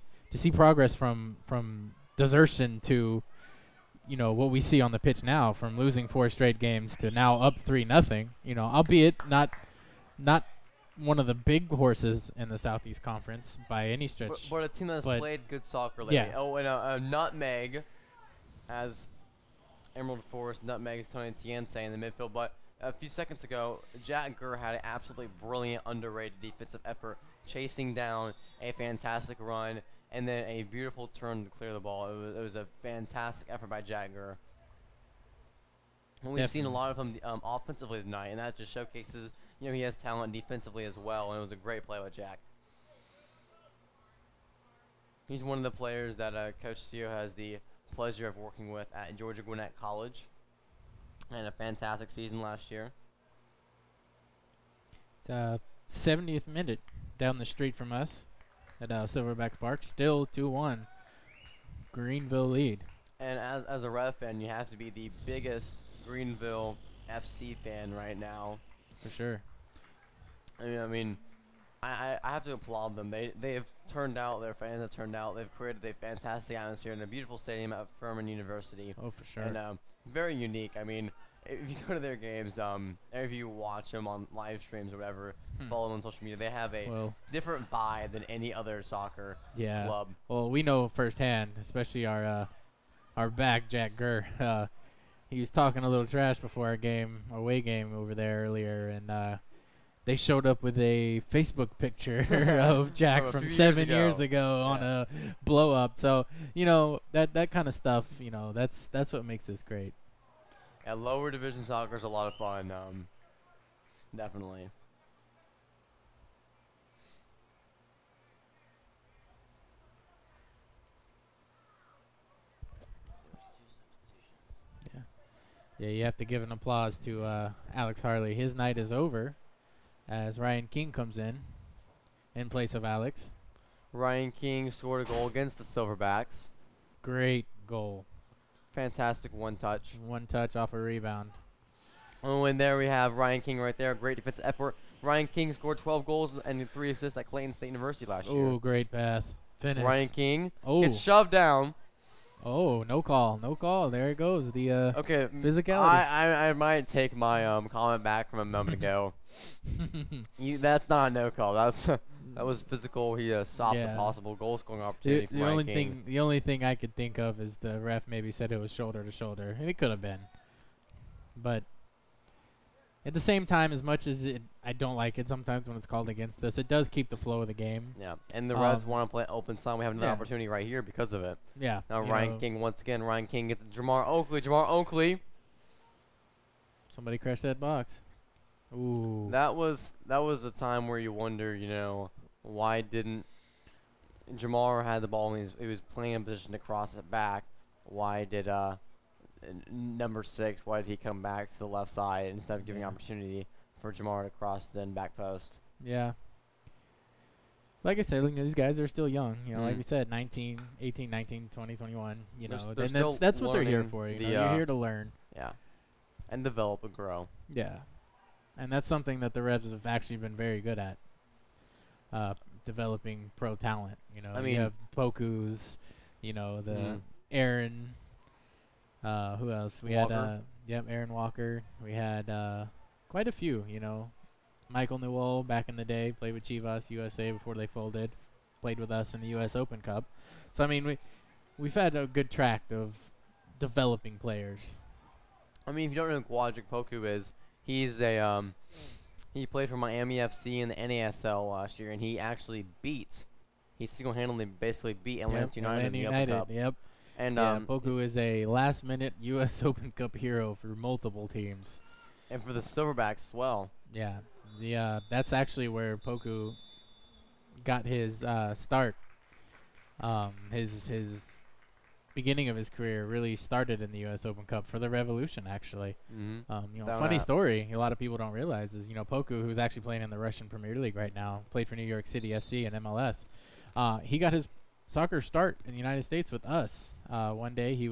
B: progress from desertion to what we see on the pitch now, from losing 4 straight games to now up 3-0, albeit not one of the big horses in the Southeast Conference by any stretch.
A: But a team that has played good soccer lately.
B: Yeah.
A: Oh, and Nutmeg has Emerald Forest, Nutmeg's Tony Tiense in the midfield. But a few seconds ago, Jack Gurr had an absolutely brilliant, underrated defensive effort, chasing down a fantastic run, and then a beautiful turn to clear the ball. It was a fantastic effort by Jack Gurr. And we've seen a lot of him offensively tonight, and that just showcases, he has talent defensively as well, and it was a great play with Jack. He's one of the players that Coach Steo has the pleasure of working with at Georgia Gwinnett College, and a fantastic season last year.
B: It's 70th minute down the street from us at Silverbacks Park. Still 2-1. Greenville lead.
A: And as a Rev fan, you have to be the biggest Greenville FC fan right now.
B: For sure.
A: I mean, I have to applaud them. They've turned out, their fans have turned out. They've created a fantastic atmosphere in a beautiful stadium at Furman University.
B: Oh, for sure.
A: And very unique. I mean, if you go to their games, if you watch them on live streams or whatever, follow them on social media, they have a different vibe than any other soccer club.
B: Well, we know firsthand, especially our back, Jack Gurr. He was talking a little trash before our away game over there earlier, and they showed up with a Facebook picture of Jack from 7 years ago on a blow up. So, that kind of stuff, that's what makes this great.
A: Yeah, lower division soccer is a lot of fun, definitely.
B: Yeah, you have to give an applause to Alex Harley. His night is over as Ryan King comes in place of Alex.
A: Ryan King scored a goal against the Silverbacks.
B: Great goal.
A: Fantastic one touch.
B: One touch off a rebound.
A: Oh, and there we have Ryan King right there. Great defensive effort. Ryan King scored 12 goals and 3 assists at Clayton State University last year.
B: Oh, great pass. Finish.
A: Ryan King gets shoved down.
B: Oh, no call. No call. There it goes. The
A: okay,
B: physicality.
A: I might take my comment back from a moment ago. That's not a no call. That was physical. He stopped a possible goal scoring opportunity for Ryan King.
B: The only thing I could think of is the ref maybe said it was shoulder to shoulder, and it could have been. But At the same time, as much as I don't like it sometimes when it's called against us, it does keep the flow of the game.
A: Yeah, and the Reds want to play open side. We have another
B: Yeah.
A: opportunity right here because of it.
B: Yeah.
A: Now
B: you
A: Ryan
B: know,
A: King once again. Ryan King gets Jamar Oakley. Jamar Oakley.
B: Somebody crashed that box. Ooh.
A: That was a time where you wonder, why didn't Jamar had the ball and he was playing in position to cross it back. Why did number 6? Why did he come back to the left side instead of giving opportunity for Jamar to cross the back post?
B: Yeah. Like I said, these guys are still young. Like we said, 18, 19, 20, 21.
A: They're
B: and
A: still
B: that's what they're here
A: learning
B: for.
A: the,
B: You're here to learn.
A: Yeah, and develop and grow.
B: Yeah. And that's something that the Revs have actually been very good at. Developing pro talent.
A: I mean,
B: you have Poku's, the Aaron. Who else? We
A: Walker.
B: had Aaron Walker. We had quite a few. Michael Newell back in the day played with Chivas USA before they folded. Played with us in the U.S. Open Cup. So I mean, we've had a good track of developing players.
A: I mean, if you don't know who Quadric Poku is, he's he played for Miami FC in the NASL last year, and he single-handedly basically beat Atlanta United in the Open Cup.
B: Yep.
A: And
B: Poku is a last-minute U.S. Open Cup hero for multiple teams.
A: And for the Silverbacks as well.
B: Yeah. That's actually where Poku got his start. His beginning of his career really started in the U.S. Open Cup for the Revolution, actually. Funny story, a lot of people don't realize is, Poku, who's actually playing in the Russian Premier League right now, played for New York City FC and MLS. He got his soccer start in the United States with us. One day he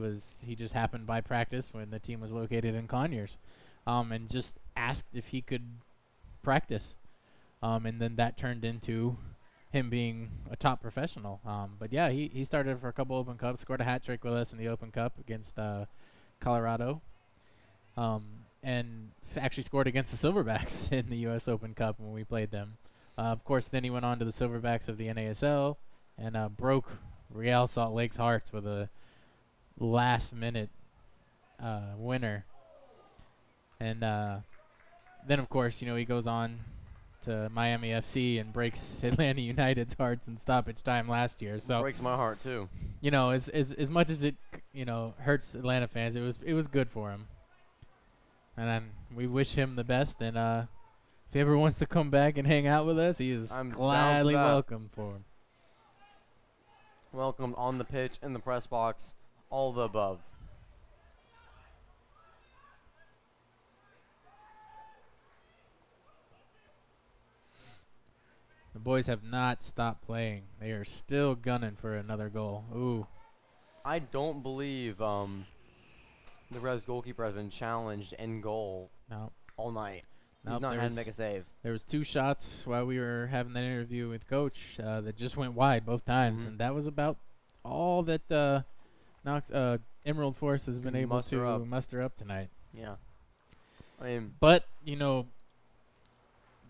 B: just happened by practice when the team was located in Conyers, and just asked if he could practice. And then that turned into him being a top professional. But yeah, he started for a couple Open Cups, scored a hat trick with us in the Open Cup against Colorado, and actually scored against the Silverbacks in the U.S. Open Cup when we played them. Of course, then he went on to the Silverbacks of the NASL and broke Real Salt Lake's hearts with a last-minute winner. And then, of course, he goes on to Miami FC and breaks Atlanta United's hearts in stoppage time last year. So
A: breaks my heart too.
B: As much as it hurts Atlanta fans, it was good for him. And we wish him the best. And if he ever wants to come back and hang out with us, he is gladly welcome for him.
A: Welcome on the pitch, in the press box, all the above.
B: The boys have not stopped playing. They are still gunning for another goal. Ooh.
A: I don't believe the Revs goalkeeper has been challenged in goal all night. He's not had to make a save.
B: There was 2 shots while we were having that interview with Coach that just went wide both times, and that was about all that Emerald Force has been able to muster up tonight.
A: Yeah. I mean,
B: but the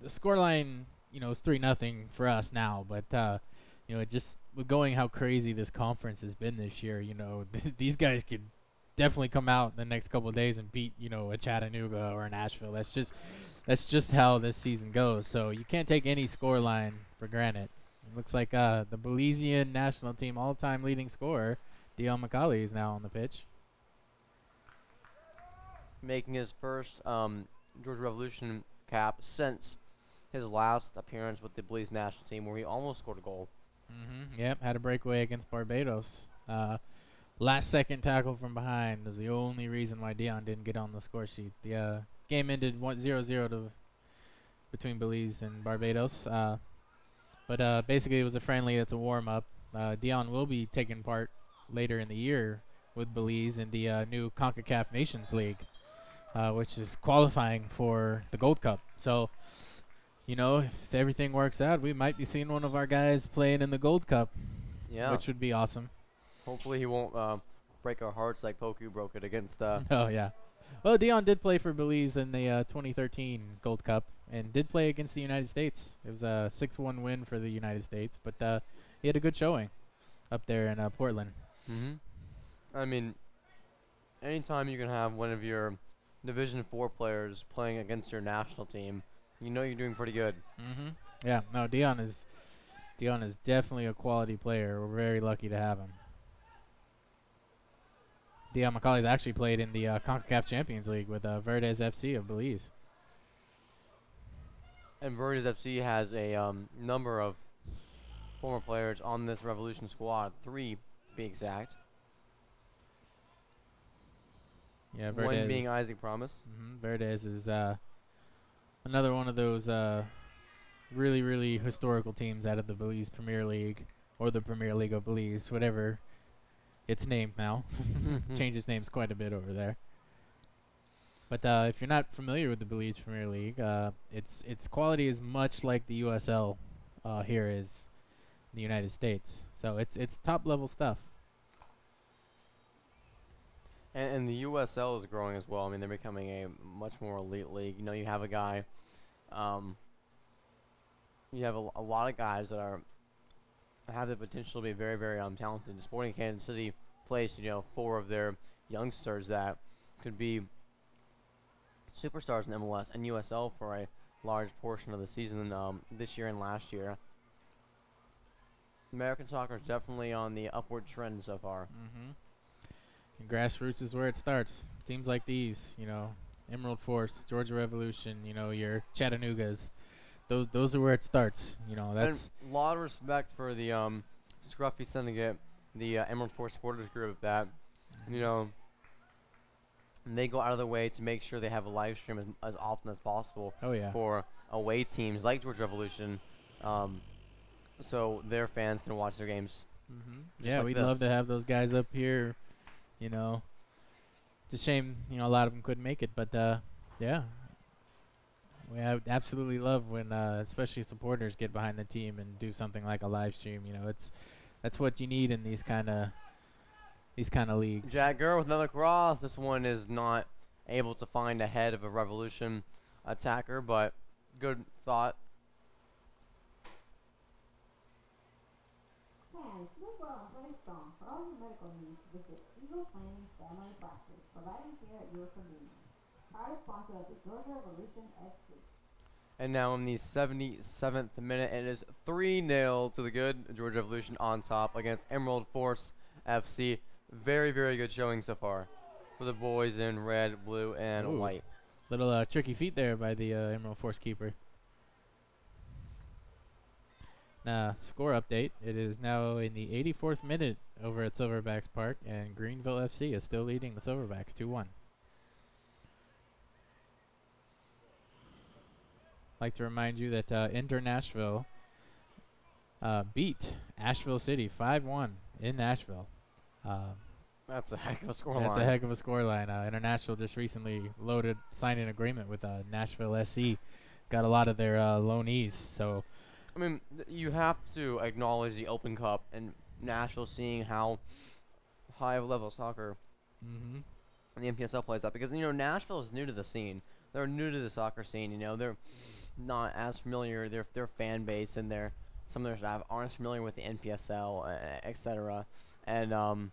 B: scoreline, is 3-0 for us now. But just with going how crazy this conference has been this year, these guys could definitely come out in the next couple of days and beat a Chattanooga or an Asheville. That's just how this season goes. So you can't take any scoreline for granted. It looks like the Belizean national team all-time leading scorer, Dion McCauley, is now on the pitch.
A: Making his first Georgia Revolution cap since his last appearance with the Belize national team, where he almost scored a goal.
B: Yep, had a breakaway against Barbados. Last second tackle from behind was the only reason why Dion didn't get on the score sheet. The game ended 0-0 between Belize and Barbados. But basically it was a friendly. It's a warm-up. Dion will be taking part later in the year with Belize in the new CONCACAF Nations League, which is qualifying for the Gold Cup. So, if everything works out, we might be seeing one of our guys playing in the Gold Cup, which would be awesome.
A: Hopefully he won't break our hearts like Poku broke it against.
B: Oh, yeah. Well, Dion did play for Belize in the 2013 Gold Cup and did play against the United States. It was a 6-1 win for the United States, but he had a good showing up there in Portland.
A: I mean, anytime you can have one of your Division 4 players playing against your national team, you know you're doing pretty good.
B: Yeah, no, Dion is definitely a quality player. We're very lucky to have him. Dion McCauley's actually played in the CONCACAF Champions League with Verdes FC of Belize.
A: And Verdes FC has a number of former players on this Revolution squad, 3 to be exact.
B: Yeah, Verdes.
A: One being Isaac Promise.
B: Verdes is another one of those really, really historical teams out of the Belize Premier League, or the Premier League of Belize, whatever it's named now. Changes names quite a bit over there. But if you're not familiar with the Belize Premier League, its quality is much like the USL here is in the United States. So it's top level stuff.
A: And the USL is growing as well. I mean, they're becoming a much more elite league. You know, you have a guy, you have a lot of guys that have the potential to be very, very talented. Sporting Kansas City placed, 4 of their youngsters that could be superstars in MLS and USL for a large portion of the season this year and last year. American soccer is definitely on the upward trend so far.
B: And grassroots is where it starts. Teams like these, Emerald Force, Georgia Revolution, your Chattanoogas, those are where it starts. That's
A: and a lot of respect for the Scruffy Syndicate, the Emerald Force supporters group that, and they go out of their way to make sure they have a live stream as often as possible.
B: Oh yeah.
A: For away teams like Georgia Revolution, so their fans can watch their games.
B: Yeah,
A: like
B: we'd
A: this.
B: love to have those guys up here. It's a shame, a lot of them couldn't make it, but yeah, I would absolutely love when, especially supporters get behind the team and do something like a live stream. That's what you need in these kind of leagues.
A: Jagger with another cross. This one is not able to find a head of a Revolution attacker, but good thought.
D: Parents, look well and very strong. For all your medical needs, visit Eagles Landing Family Practice, providing care at your convenience. Proud sponsor of the Georgia Revolution FC.
A: And now in the 77th minute, it is 3-0 to the good. Georgia Revolution on top against Emerald Force FC. Very, very good showing so far for the boys in red, blue, and white.
B: Little tricky feet there by the Emerald Force keeper. Score update. It is now in the 84th minute over at Silverbacks Park, and Greenville FC is still leading the Silverbacks 2-1. Like to remind you that Inter Nashville beat Asheville City 5-1 in Nashville.
A: That's a heck of a scoreline.
B: That's a heck of a scoreline. International just recently signed an agreement with Nashville SC. Got a lot of their loanees, so.
A: I mean, you have to acknowledge the Open Cup and Nashville seeing how high of a level of soccer the MPSL plays up, because Nashville is new to the scene. They're new to the soccer scene. They're not as familiar. Their fan base and some of their staff aren't familiar with the NPSL, etc. And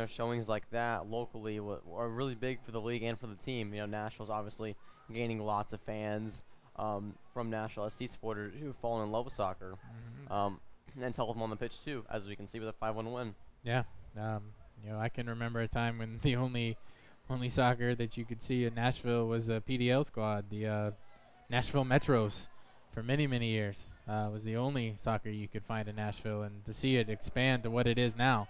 A: showings like that locally are really big for the league and for the team. Nashville's obviously gaining lots of fans from Nashville SC supporters who've fallen in love with soccer, and tell them on the pitch too, as we can see with a 5-1 win.
B: Yeah, I can remember a time when the only soccer that you could see in Nashville was the PDL squad, the Nashville Metros, for many, many years. Was the only soccer you could find in Nashville, and to see it expand to what it is now,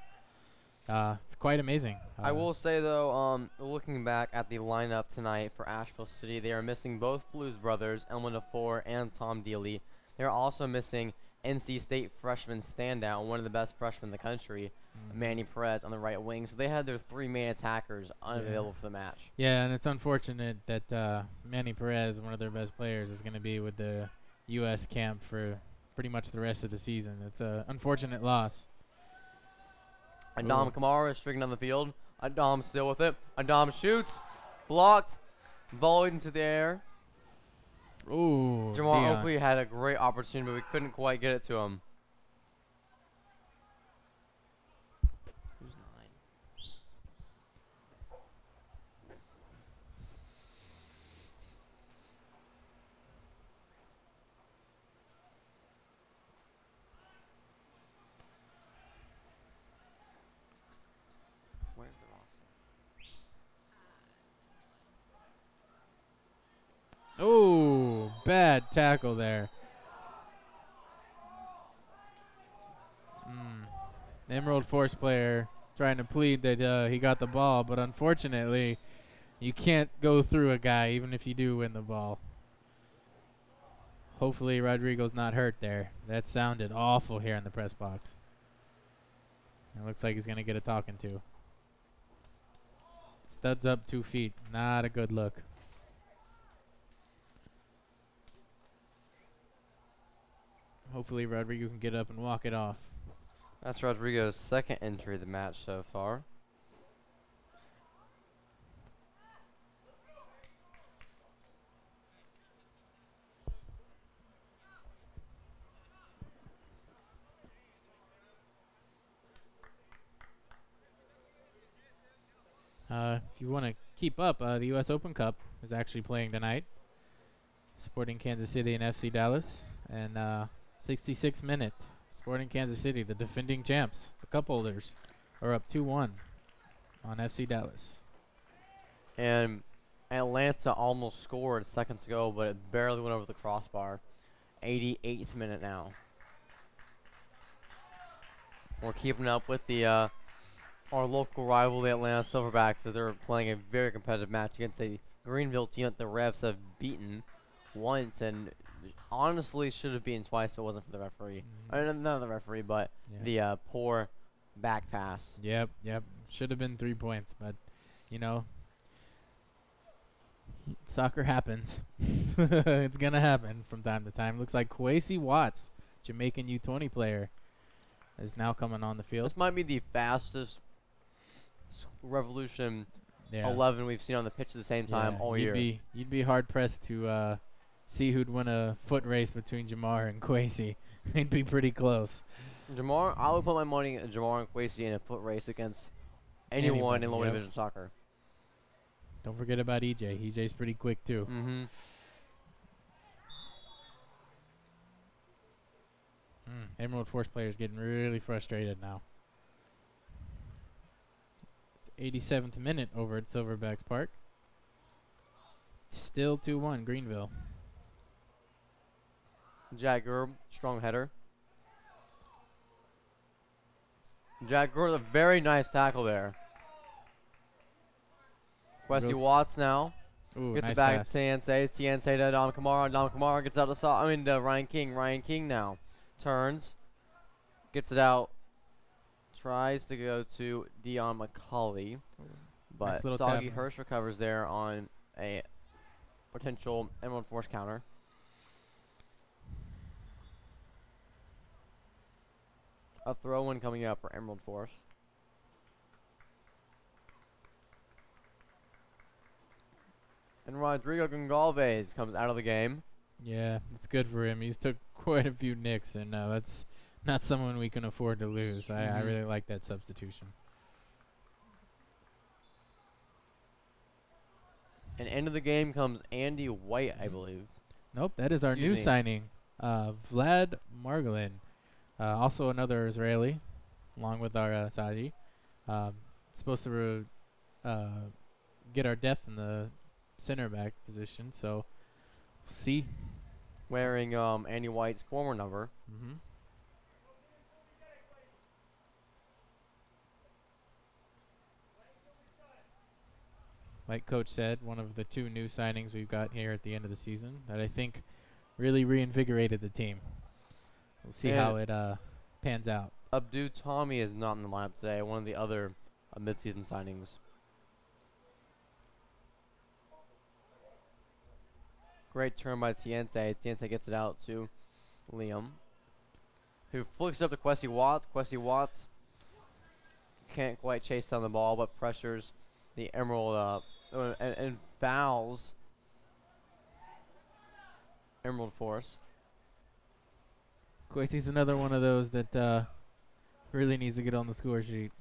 B: it's quite amazing.
A: I will say, though, looking back at the lineup tonight for Asheville City, they are missing both Blues brothers, Elman DeFore and Tom Dealey. They're also missing NC State freshman standout, one of the best freshmen in the country, Manny Perez on the right wing. So they had their 3 main attackers unavailable for the match.
B: Yeah, and it's unfortunate that Manny Perez, one of their best players, is going to be with the U.S. camp for pretty much the rest of the season. It's an unfortunate loss.
A: Adam Kamara is streaking down the field. Adam still with it. Adam shoots. Blocked. Volleyed into the air.
B: Ooh.
A: Jamal Oakley had a great opportunity, but we couldn't quite get it to him. Who's 9?
B: bad tackle there. Emerald Force player trying to plead that he got the ball, but unfortunately, you can't go through a guy even if you do win the ball. Hopefully Rodrigo's not hurt there. That sounded awful here in the press box. It looks like he's going to get a talking to. Studs up 2 feet. Not a good look. Hopefully Rodrigo can get up and walk it off.
A: That's Rodrigo's second injury of the match so far.
B: If you want to keep up, the U.S. Open Cup is actually playing tonight, supporting Kansas City and FC Dallas. And 66-minute, Sporting Kansas City, the defending champs, the cup holders, are up 2-1 on FC Dallas.
A: And Atlanta almost scored seconds ago, but it barely went over the crossbar. 88th minute now. We're keeping up with the our local rival, the Atlanta Silverbacks, as they're playing a very competitive match against a Greenville team that the Revs have beaten once and honestly should have beaten twice if it wasn't for the referee. Not the referee, but the poor back pass.
B: Yep. Should have been 3 points, but, you know, soccer happens. It's going to happen from time to time. Looks like Kwesi Watts, Jamaican U20 player, is now coming on the field.
A: This might be the fastest Revolution 11 we've seen on the pitch at the same time all year.
B: You'd be hard pressed to see who'd win a foot race between Jamar and Kwesi. It'd be pretty close.
A: Jamar, I would put my money on Jamar and Kwesi in a foot race against anyone in lower division soccer.
B: Don't forget about EJ. EJ's pretty quick too. Emerald Force players getting really frustrated now. 87th minute over at Silverbacks Park. Still 2-1 Greenville.
A: Jack Gerb, strong header. Jack Gerb, a very nice tackle there. Kwesi Watts now.
B: Ooh,
A: gets
B: nice
A: it back
B: pass.
A: to Tiense. Tiense to Dom Kamara. Dom Kamara gets out to Ryan King. Ryan King now turns. Gets it out. Tries to go to Dion McCauley, but
B: Nice
A: Soggy
B: tap.
A: Hirsch recovers there on a potential Emerald Force counter. A throw-in coming up for Emerald Force. And Rodrigo Gonçalves comes out of the game.
B: Yeah, it's good for him. He's took quite a few nicks, and that's not someone we can afford to lose. I really like that substitution.
A: And end of the game comes Andy White, I believe.
B: Nope, that is our new
A: Excuse me.
B: signing, Vlad Margolin. Also another Israeli, along with our Saji. Supposed to get our depth in the center back position, so we'll see.
A: Wearing Andy White's former number.
B: Like Coach said, one of the 2 new signings we've got here at the end of the season that I think really reinvigorated the team. We'll see how it pans out.
A: Abdou Tommy is not in the lineup today, one of the other mid-season signings. Great turn by Tiense. Tiense gets it out to Liam, who flicks up to Kwesi Watts. Kwesi Watts can't quite chase down the ball, but pressures the Emerald and fouls Emerald Force.
B: Kwesi's another one of those that really needs to get on the score sheet.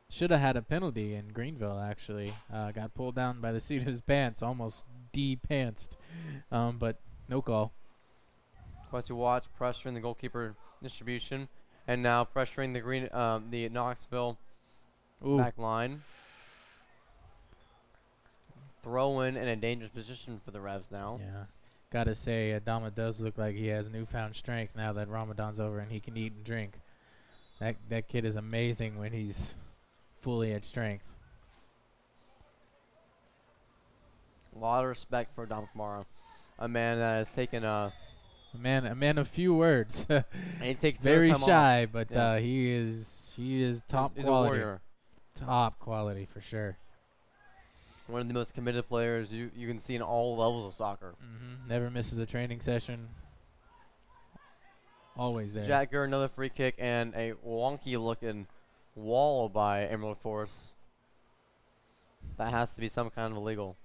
B: Should have had a penalty in Greenville, actually. Got pulled down by the seat of his pants, almost de-pantsed, but no call.
A: Kwesi Watts pressuring the goalkeeper distribution, and now pressuring the Knoxville back line. Throw in a dangerous position for the Revs now.
B: Yeah. Gotta say, Adama does look like he has newfound strength now that Ramadan's over and he can eat and drink. That kid is amazing when he's fully at strength.
A: A lot of respect for Adama Kamara, a man that has taken
B: A man of few words.
A: and he takes
B: Very
A: time
B: shy,
A: off.
B: but
A: Yeah.
B: he is top
A: He's
B: quality.
A: a warrior.
B: Top quality for sure.
A: One of the most committed players you can see in all levels of soccer.
B: Never misses a training session. Always there.
A: Jack Gurr, another free kick, and a wonky-looking wall by Emerald Force. That has to be some kind of illegal.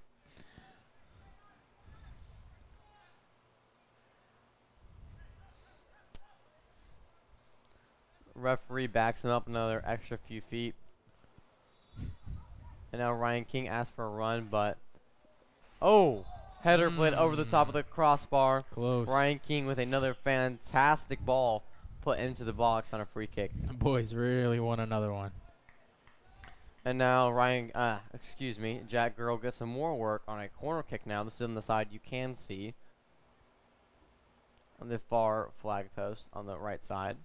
A: Referee backs him up another extra few feet. And now Ryan King asks for a run, but header played over the top of the crossbar.
B: Close.
A: Ryan King with another fantastic ball put into the box on a free kick.
B: The boys really want another one.
A: And now Jack Gurr gets some more work on a corner kick now. This is on the side you can see. On the far flag post on the right side.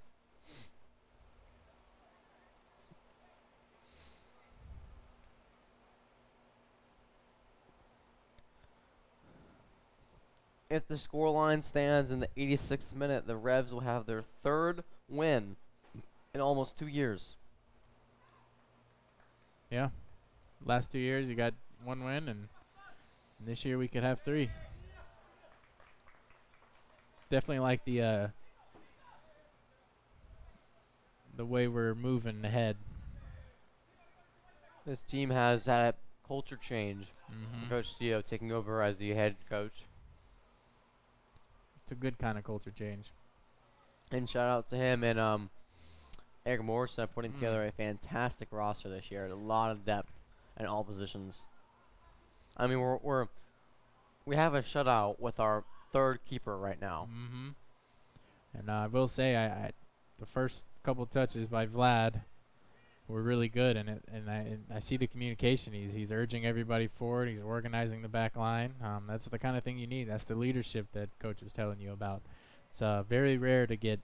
A: If the scoreline stands in the 86th minute, the Revs will have their third win in almost 2 years.
B: Yeah. Last 2 years you got one win, and this year we could have 3. Definitely like the way we're moving ahead.
A: This team has had a culture change. Coach Theo taking over as the head coach.
B: It's a good kind of culture change.
A: And shout out to him and Eric Morrison putting together a fantastic roster this year. A lot of depth in all positions. I mean, we have a shutout with our third keeper right now.
B: And I will say, the first couple touches by Vlad were really good, and I see the communication. He's urging everybody forward. He's organizing the back line. That's the kind of thing you need. That's the leadership that coach was telling you about. It's very rare to get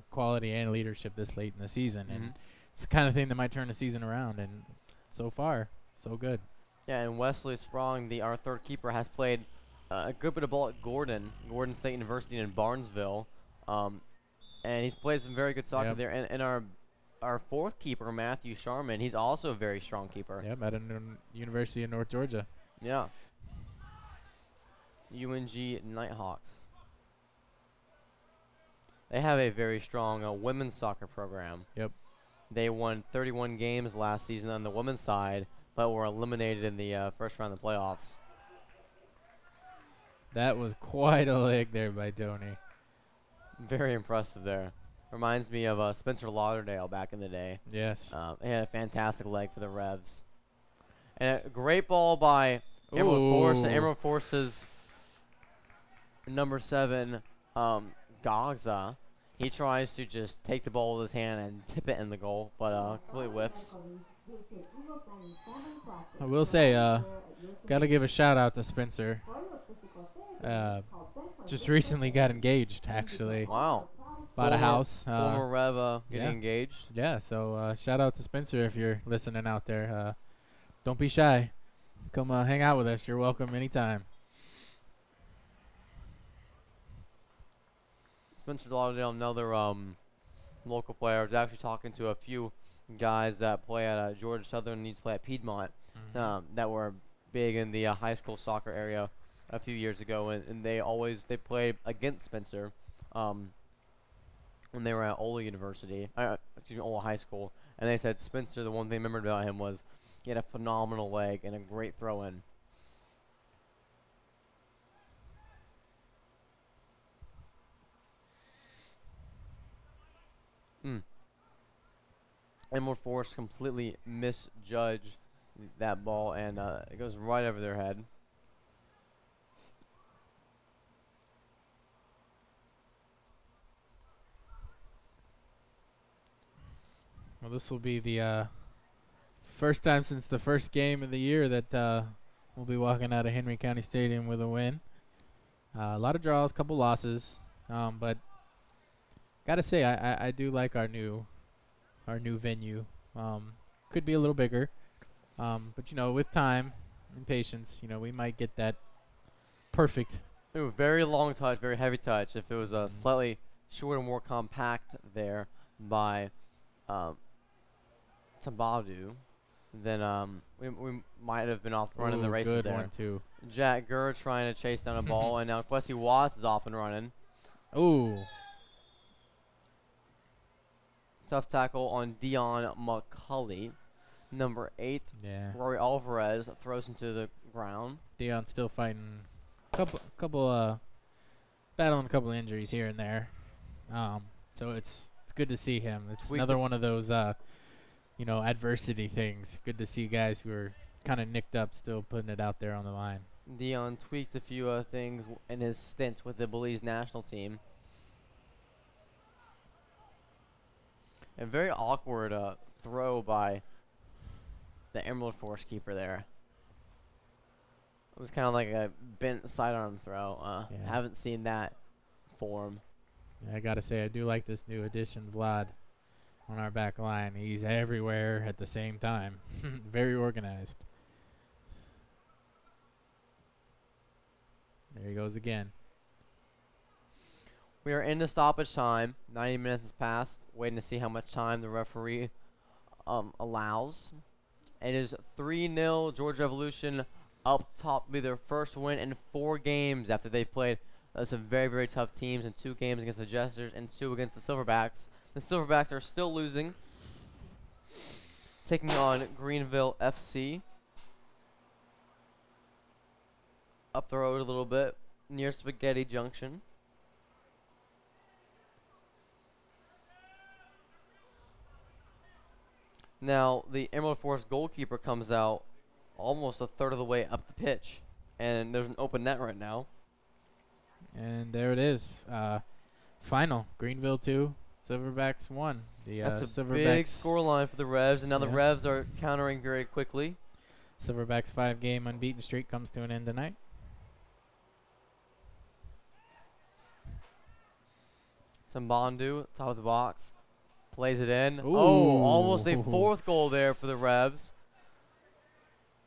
B: quality and leadership this late in the season, and it's the kind of thing that might turn the season around. And so far, so good.
A: Yeah, and Wesley Sprong, our third keeper, has played a good bit of ball at Gordon State University in Barnesville, and he's played some very good soccer there. And our fourth keeper, Matthew Sharman, he's also a very strong keeper.
B: Yep, at University of North Georgia.
A: Yeah. UNG Nighthawks. They have a very strong women's soccer program.
B: Yep.
A: They won 31 games last season on the women's side, but were eliminated in the first round of the playoffs.
B: That was quite a leg there by Tony.
A: Very impressive there. Reminds me of Spencer Lauderdale back in the day.
B: Yes.
A: He had a fantastic leg for the Revs. And a great ball by Emerald Force. And Emerald Force's number 7, Gagza. He tries to just take the ball with his hand and tip it in the goal, but completely whiffs.
B: I will say, got to give a shout out to Spencer. Just recently got engaged, actually.
A: Wow.
B: Bought a house.
A: Former Rev getting engaged.
B: Yeah, so shout out to Spencer if you're listening out there. Don't be shy. Come hang out with us. You're welcome anytime.
A: Spencer Lauderdale, another local player. I was actually talking to a few guys that play at Georgia Southern and used to play at Piedmont that were big in the high school soccer area a few years ago, and they played against Spencer when they were at Ola University, Ola High School, and they said Spencer, the one thing they remembered about him was he had a phenomenal leg and a great throw-in. Emerald Force completely misjudged that ball, and it goes right over their head.
B: Well, this will be the first time since the first game of the year that we'll be walking out of Henry County Stadium with a win. A lot of draws, couple losses, but gotta say I do like our new venue. Could be a little bigger, but with time and patience, we might get that perfect.
A: Ooh, very long touch, very heavy touch. If it was slightly shorter, more compact there by Tambadu, then we might have been off running the races
B: good
A: there.
B: one too.
A: Jack Gurr trying to chase down a ball, and now Quessy Watts is off and running.
B: Ooh.
A: Tough tackle on Dion McCulley. Number 8,
B: Yeah.
A: Rory Alvarez throws him to the ground.
B: Dion's still fighting battling a couple injuries here and there. So it's good to see him. It's another one of those adversity things. Good to see guys who are kind of nicked up still putting it out there on the line.
A: Dion tweaked a few things in his stint with the Belize national team. A very awkward throw by the Emerald Force keeper there. It was kind of like a bent sidearm throw.
B: Yeah.
A: Haven't seen that form.
B: I gotta say, I do like this new addition, Vlad, on our back line. He's everywhere at the same time. Very organized. There he goes again.
A: We are into stoppage time. 90 minutes has passed. Waiting to see how much time the referee allows. It is 3-0 Georgia Revolution up top to be their first win in 4 games after they've played some very, very tough teams in 2 games against the Jesters and 2 against the Silverbacks. The Silverbacks are still losing, taking on Greenville FC. Up the road a little bit, near Spaghetti Junction. Now, the Emerald Forest goalkeeper comes out almost a third of the way up the pitch, and there's an open net right now.
B: And there it is. Final. Greenville 2, Silverbacks 1.
A: That's a
B: Silverbacks
A: big scoreline for the Revs, and now the
B: Yeah.
A: Revs are countering very quickly.
B: Silverbacks 5-game unbeaten streak comes to an end tonight.
A: Sambondu, top of the box, plays it in.
B: Ooh.
A: Oh, almost a 4th goal there for the Revs.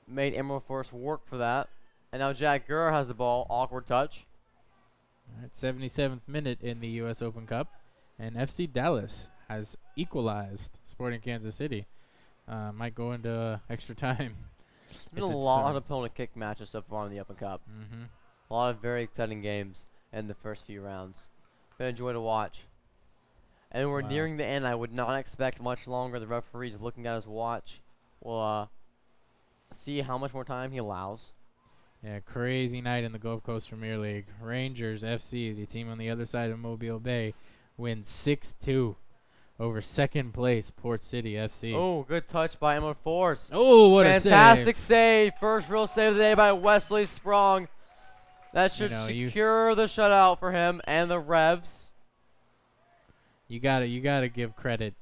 A: Made Emerald Forest work for that. And now Jack Gurr has the ball. Awkward touch.
B: All right, 77th minute in the U.S. Open Cup, and FC Dallas has equalized Sporting Kansas City. Might go into extra time.
A: There's been a lot of opponent kick matches so far in the Open Cup. A lot of very exciting games in the first few rounds. Been a joy to watch. And we're
B: Wow.
A: nearing the end. I would not expect much longer. The referee's looking at his watch. We'll see how much more time he allows.
B: Yeah, crazy night in the Gulf Coast Premier League. Rangers FC, the team on the other side of Mobile Bay, wins 6-2 over second place Port City FC.
A: Oh, good touch by Emerald Force.
B: Oh, what a
A: fantastic
B: save.
A: First real save of the day by Wesley Sprong. That should secure the shutout for him and the Revs.
B: You gotta give credit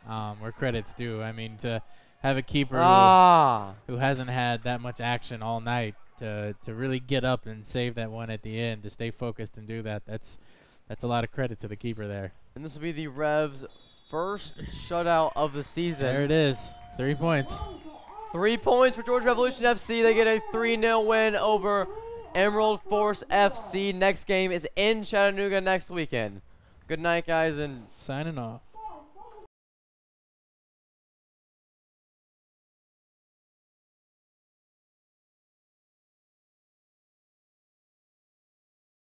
B: where credit's due. I mean, to have a keeper who hasn't had that much action all night to really get up and save that one at the end, to stay focused and do that, that's a lot of credit to the keeper there.
A: And this will be the Revs' first shutout of the season.
B: There it is. 3 points.
A: 3 points for Georgia Revolution FC. They get a 3-0 win over Emerald Force FC. Next game is in Chattanooga next weekend. Good night, guys, and
B: Signing off.